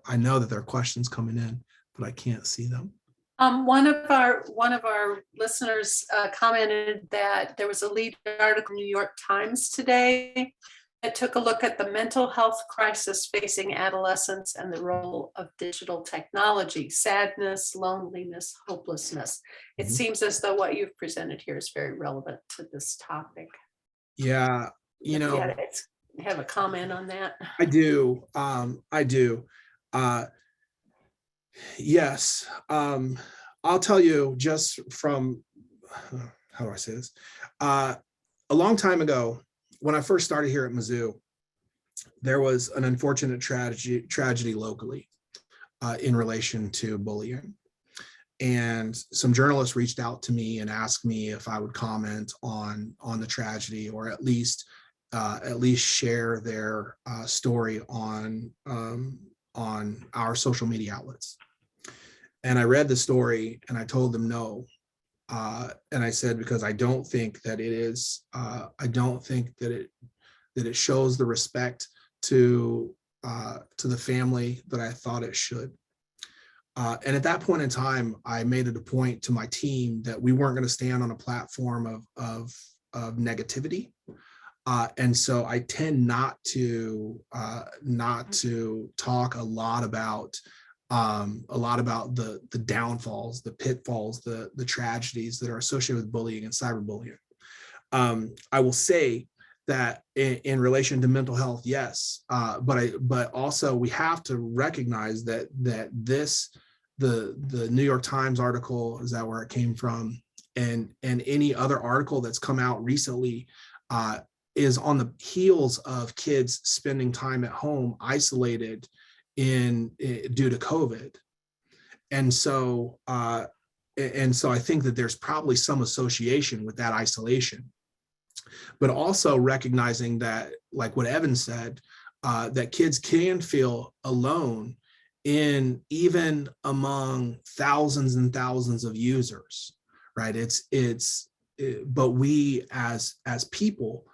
I know that there are questions coming in, but I can't see them. One of our listeners commented that there was a lead article in the New York Times today that took a look at the mental health crisis facing adolescents and the role of digital technology, sadness, loneliness, hopelessness. It seems as though what you've presented here is very relevant to this topic. Yeah, Have a comment on that? I do. Yes. I'll tell you just from, how do I say this? A long time ago, when I first started here at Mizzou, there was an unfortunate tragedy locally. in relation to bullying. And some journalists reached out to me and asked me if I would comment on the tragedy, or at least share their story on our social media outlets. And I read the story and I told them no. And I said, because I don't think that it is, I don't think that it shows the respect to the family that I thought it should. And at that point in time, I made it a point to my team that we weren't going to stand on a platform of negativity. And so I tend not to talk a lot about the downfalls, the pitfalls, the tragedies that are associated with bullying and cyberbullying. I will say that in relation to mental health, yes, but also we have to recognize that the New York Times article, is that where it came from, and any other article that's come out recently is on the heels of kids spending time at home isolated due to COVID. And so I think that there's probably some association with that isolation, but also recognizing that, like what Evan said, that kids can feel alone even among thousands and thousands of users, right? But we as people,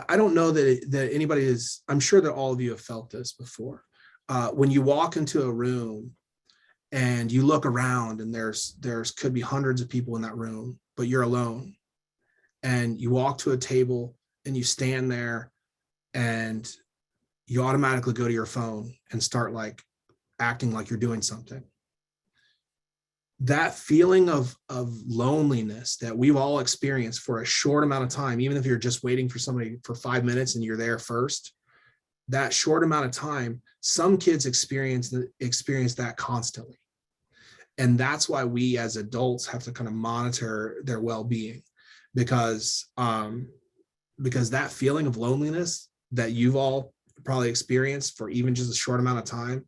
I don't know that anybody is, I'm sure that all of you have felt this before. When you walk into a room and you look around and there's could be hundreds of people in that room, but you're alone, and you walk to a table and you stand there and you automatically go to your phone and start like acting like you're doing something. That feeling of loneliness that we've all experienced for a short amount of time, even if you're just waiting for somebody for 5 minutes and you're there first, that short amount of time, some kids experience that constantly. And that's why we as adults have to kind of monitor their well-being, because that feeling of loneliness that you've all probably experienced for even just a short amount of time,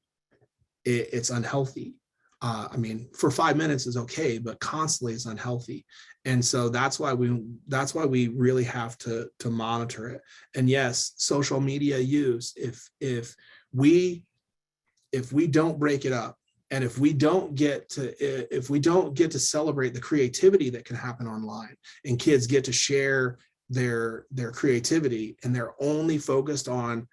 it's unhealthy. I mean, for 5 minutes is okay, but constantly is unhealthy. And so that's why we really have to monitor it. And yes, social media use, if we don't break it up, and if we don't get to celebrate the creativity that can happen online, and kids get to share their creativity, and they're only focused on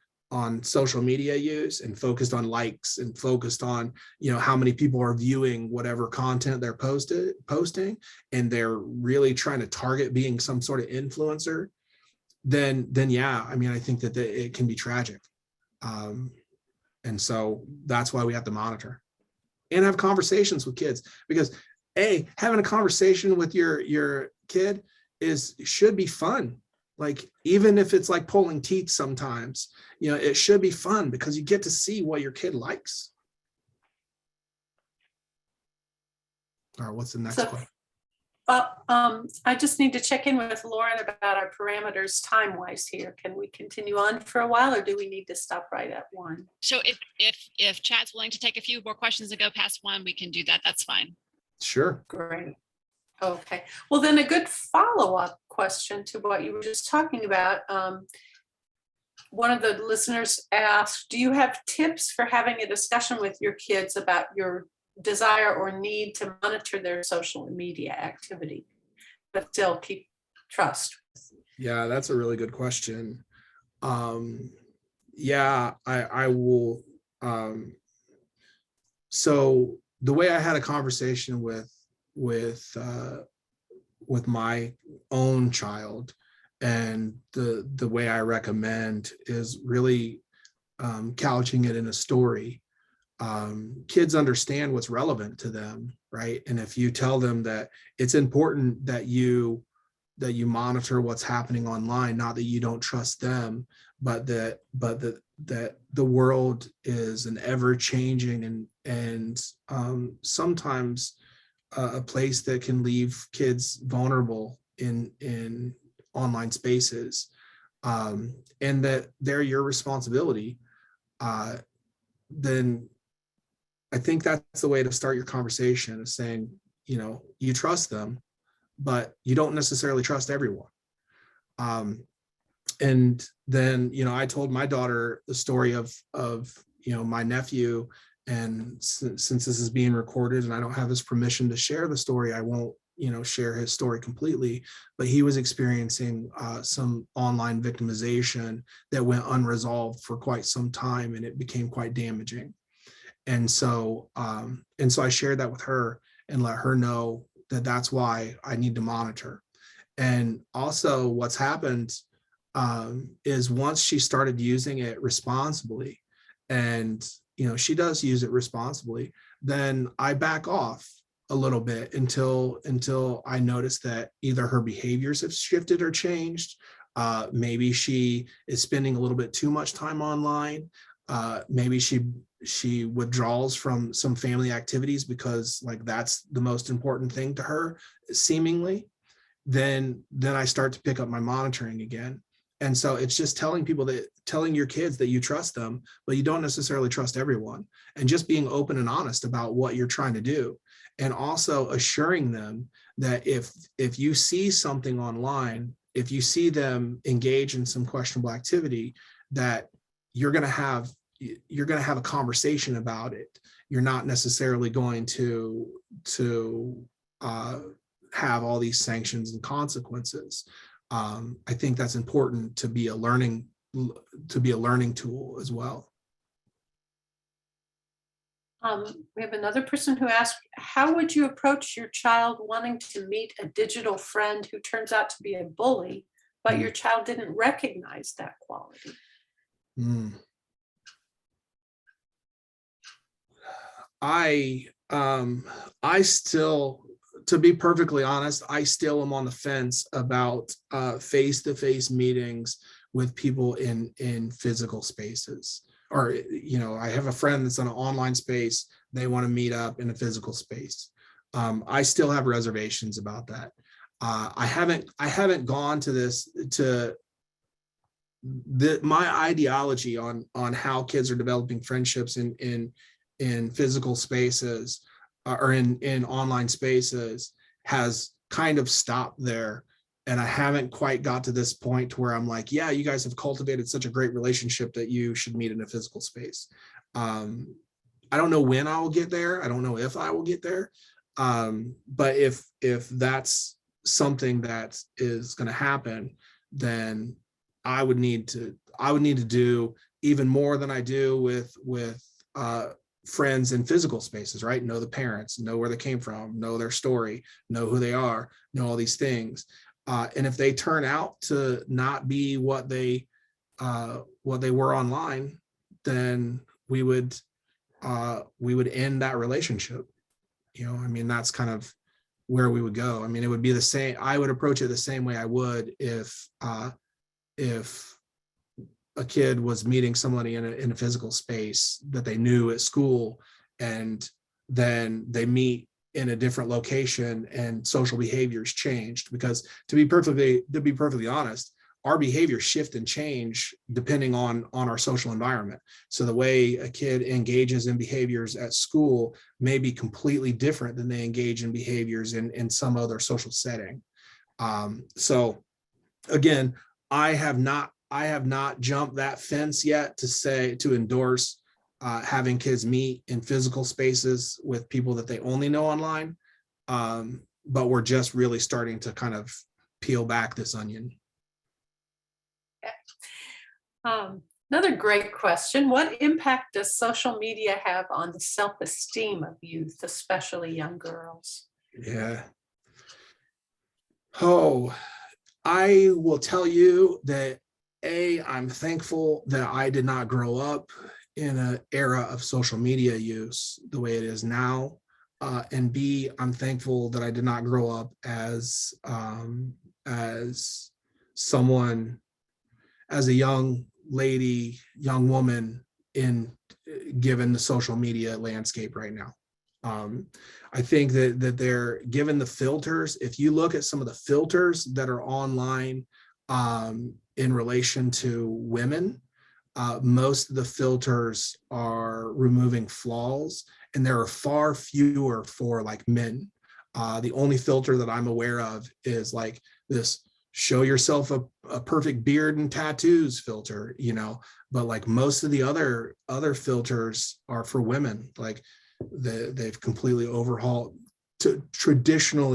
social media use and focused on likes and focused on, how many people are viewing whatever content they're posting, and they're really trying to target being some sort of influencer, then yeah, I mean, I think that it can be tragic. And so that's why we have to monitor and have conversations with kids, because having a conversation with your kid should be fun. Like, even if it's like pulling teeth sometimes, it should be fun, because you get to see what your kid likes. All right, what's the next question? I just need to check in with Lauren about our parameters time-wise here. Can we continue on for a while, or do we need to stop right at 1? So if Chad's willing to take a few more questions and go past 1, we can do that. That's fine. Sure. Great. Okay. Well, then a good follow-up question to what you were just talking about. One of the listeners asked, do you have tips for having a discussion with your kids about your desire or need to monitor their social media activity, but still keep trust? Yeah, that's a really good question. Yeah, I will. So the way I had a conversation with my own child, and the way I recommend is really couching it in a story. Kids understand what's relevant to them, right? And if you tell them that it's important that you monitor what's happening online, not that you don't trust them, but that the world is an ever-changing and sometimes a place that can leave kids vulnerable in online spaces, and that they're your responsibility, then I think that's the way to start your conversation, is saying, you know, you trust them, but you don't necessarily trust everyone. And then, you know, I told my daughter the story of, you know, my nephew, and since this is being recorded and I don't have his permission to share the story, I won't, you know, share his story completely, but he was experiencing some online victimization that went unresolved for quite some time, and it became quite damaging. And so I shared that with her and let her know that that's why I need to monitor. And also what's happened is once she started using it responsibly, and, you know, she does use it responsibly, then I back off a little bit until I notice that either her behaviors have shifted or changed. Maybe she is spending a little bit too much time online. Maybe she withdraws from some family activities because, like, that's the most important thing to her, seemingly. Then I start to pick up my monitoring again. And so it's just telling your kids that you trust them, but you don't necessarily trust everyone, and just being open and honest about what you're trying to do. And also assuring them that if you see something online, if you see them engage in some questionable activity, that you're going to have a conversation about it. You're not necessarily going to have all these sanctions and consequences. I think that's important to be a learning tool as well. We have another person who asked, how would you approach your child wanting to meet a digital friend who turns out to be a bully, but your child didn't recognize that quality? I still, to be perfectly honest, I still am on the fence about face-to-face meetings with people in physical spaces. Or, you know, I have a friend that's in an online space. They want to meet up in a physical space. I still have reservations about that. I haven't gone to my ideology on how kids are developing friendships in physical spaces or in online spaces has kind of stopped there. And I haven't quite got to this point to where I'm like, yeah, you guys have cultivated such a great relationship that you should meet in a physical space. I don't know when I will get there. I don't know if I will get there. But if that's something that is going to happen, then I would need to do even more than I do with friends in physical spaces, right? Know the parents, know where they came from, know their story, know who they are, know all these things. And if they turn out to not be what they were online, then we would end that relationship. You know, I mean, that's kind of where we would go. I mean, it would be the same. I would approach it the same way I would if a kid was meeting somebody in a physical space that they knew at school, and then they meet in a different location and social behaviors changed. Because to be perfectly honest, our behaviors shift and change depending on our social environment. So the way a kid engages in behaviors at school may be completely different than they engage in behaviors in some other social setting. So again, I have not jumped that fence yet to endorse having kids meet in physical spaces with people that they only know online. But we're just really starting to kind of peel back this onion. Another great question. What impact does social media have on the self-esteem of youth, especially young girls? Yeah. Oh, I will tell you that I'm thankful that I did not grow up in an era of social media use the way it is now. And B, I'm thankful that I did not grow up as someone, as a young lady, young woman given the social media landscape right now. I think that they're given the filters. If you look at some of the filters that are online in relation to women, most of the filters are removing flaws, and there are far fewer for like men. The only filter that I'm aware of is like this show yourself a perfect beard and tattoos filter, but like most of the other filters are for women. Like they've completely overhauled to traditional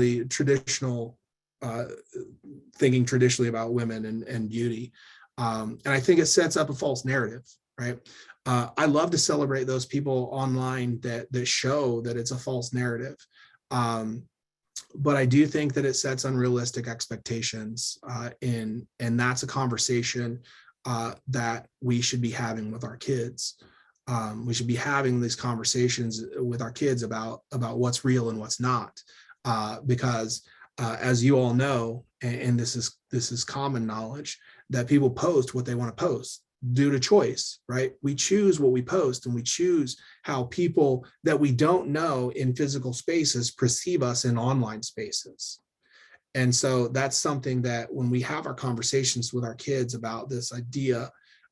thinking traditionally about women and beauty. And I think it sets up a false narrative, right? I love to celebrate those people online that show that it's a false narrative. But I do think that it sets unrealistic expectations, and that's a conversation that we should be having with our kids. We should be having these conversations with our kids about what's real and what's not, because as you all know, and this is common knowledge, that people post what they want to post due to choice, right? We choose what we post, and we choose how people that we don't know in physical spaces perceive us in online spaces. And so that's something that when we have our conversations with our kids about this idea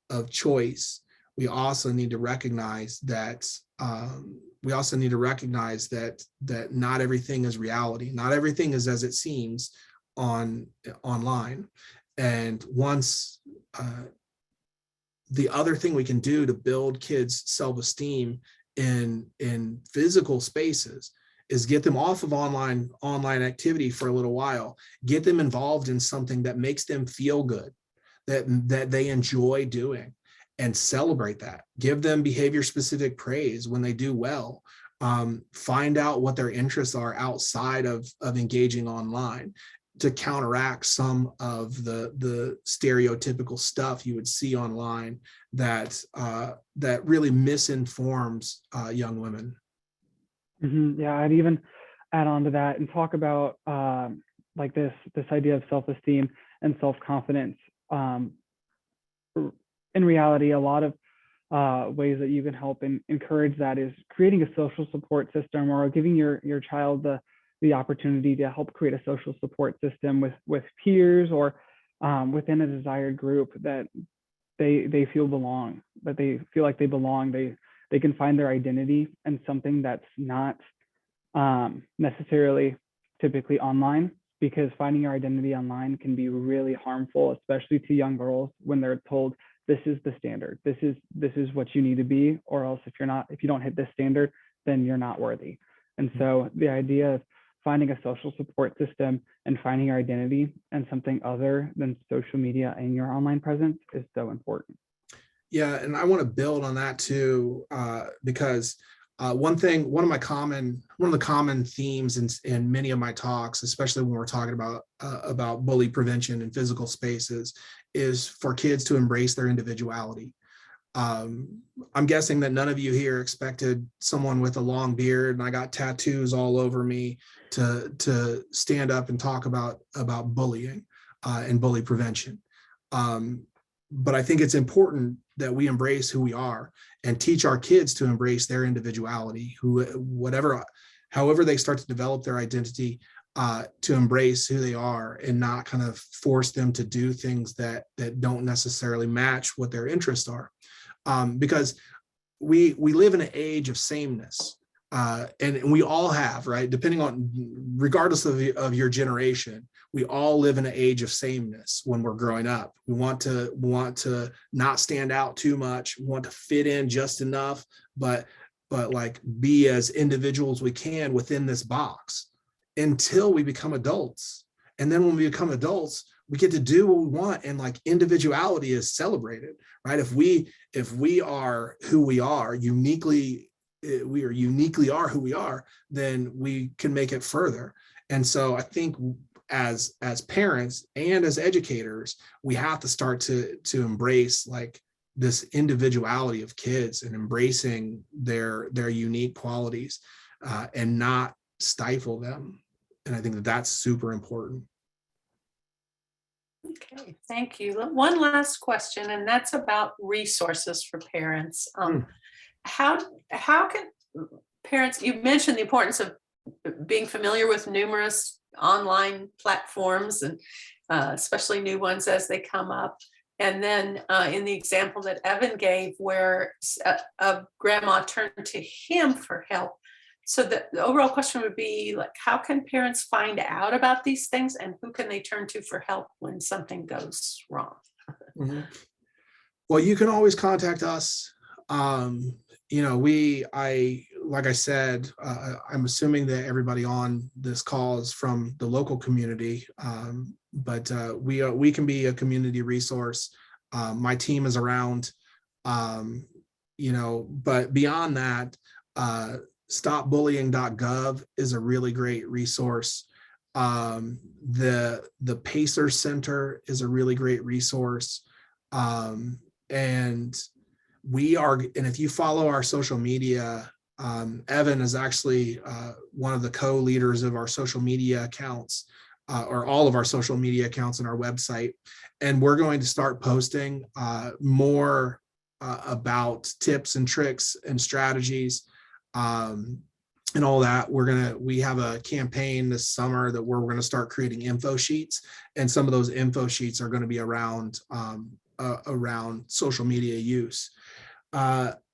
of choice, we also need to recognize that that not everything is reality. Not everything is as it seems online. And once the other thing we can do to build kids' self-esteem in physical spaces is get them off of online activity for a little while, get them involved in something that makes them feel good, that they enjoy doing, and celebrate that. Give them behavior specific praise when they do well. Find out what their interests are outside of engaging online, to counteract some of the stereotypical stuff you would see online that really misinforms young women. Yeah, I'd even add on to that and talk about like this idea of self-esteem and self-confidence. In reality, a lot of ways that you can help and encourage that is creating a social support system, or giving your child the opportunity to help create a social support system with peers, or within a desired group that they feel belong, that they feel like they belong. They can find their identity in something that's not necessarily typically online, because finding your identity online can be really harmful, especially to young girls when they're told this is the standard, this is what you need to be, or else if you don't hit this standard, then you're not worthy. And so the idea of finding a social support system and finding your identity and something other than social media and your online presence is so important. Yeah, and I want to build on that too, because one of the common themes in many of my talks, especially when we're talking about bully prevention in physical spaces, is for kids to embrace their individuality. I'm guessing that none of you here expected someone with a long beard and I got tattoos all over me to stand up and talk about bullying and bully prevention. But I think it's important that we embrace who we are and teach our kids to embrace their individuality, however they start to develop their identity, to embrace who they are and not kind of force them to do things that don't necessarily match what their interests are. Because we live in an age of sameness, and we all have, right? Regardless of your generation, we all live in an age of sameness when we're growing up. We want to not stand out too much, we want to fit in just enough, but like be as individuals we can within this box until we become adults. And then when we become adults, we get to do what we want, and like individuality is celebrated, right? If we are who we are uniquely, are who we are, then we can make it further. And so I think as parents and as educators, we have to start to embrace like this individuality of kids and embracing their unique qualities, and not stifle them. And I think that's super important. Okay, thank you. One last question, and that's about resources for parents. How can parents, you mentioned the importance of being familiar with numerous online platforms, and especially new ones as they come up. And then in the example that Evan gave, where a grandma turned to him for help. So the overall question would be like, how can parents find out about these things, and who can they turn to for help when something goes wrong? Mhm. Well, you can always contact us. You know, like I said, I'm assuming that everybody on this call is from the local community, but we can be a community resource. My team is around, you know, but beyond that, stopbullying.gov is a really great resource. The Pacer Center is a really great resource. And and if you follow our social media, Evan is actually one of the co-leaders of our social media accounts, or all of our social media accounts on our website. And we're going to start posting more about tips and tricks and strategies, and all that. We have a campaign this summer that we're going to start creating info sheets, and some of those info sheets are going to be around social media use.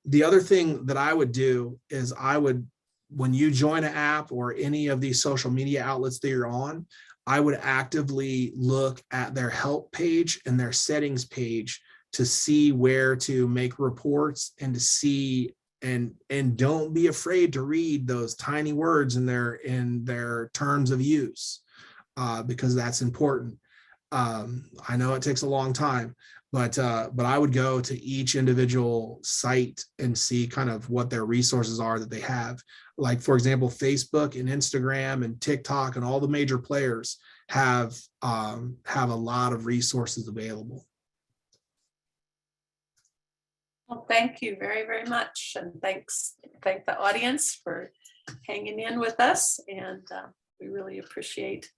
The other thing that I would do is when you join an app or any of these social media outlets that you're on, I would actively look at their help page and their settings page to see where to make reports, and to see and don't be afraid to read those tiny words in their terms of use, because that's important. I know it takes a long time, but I would go to each individual site and see kind of what their resources are that they have. Like, for example, Facebook and Instagram and TikTok and all the major players have a lot of resources available. Well, thank you very, very much. And thank the audience for hanging in with us. And we really appreciate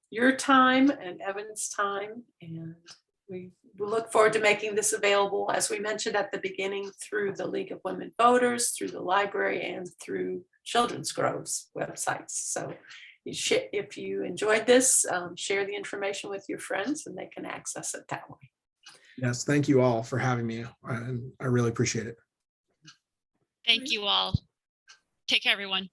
your time and Evan's time. And we look forward to making this available, as we mentioned at the beginning, through the League of Women Voters, through the library, and through Children's Grove's websites. So if you enjoyed this, share the information with your friends and they can access it that way. Yes, thank you all for having me. I really appreciate it. Thank you all. Take care, everyone.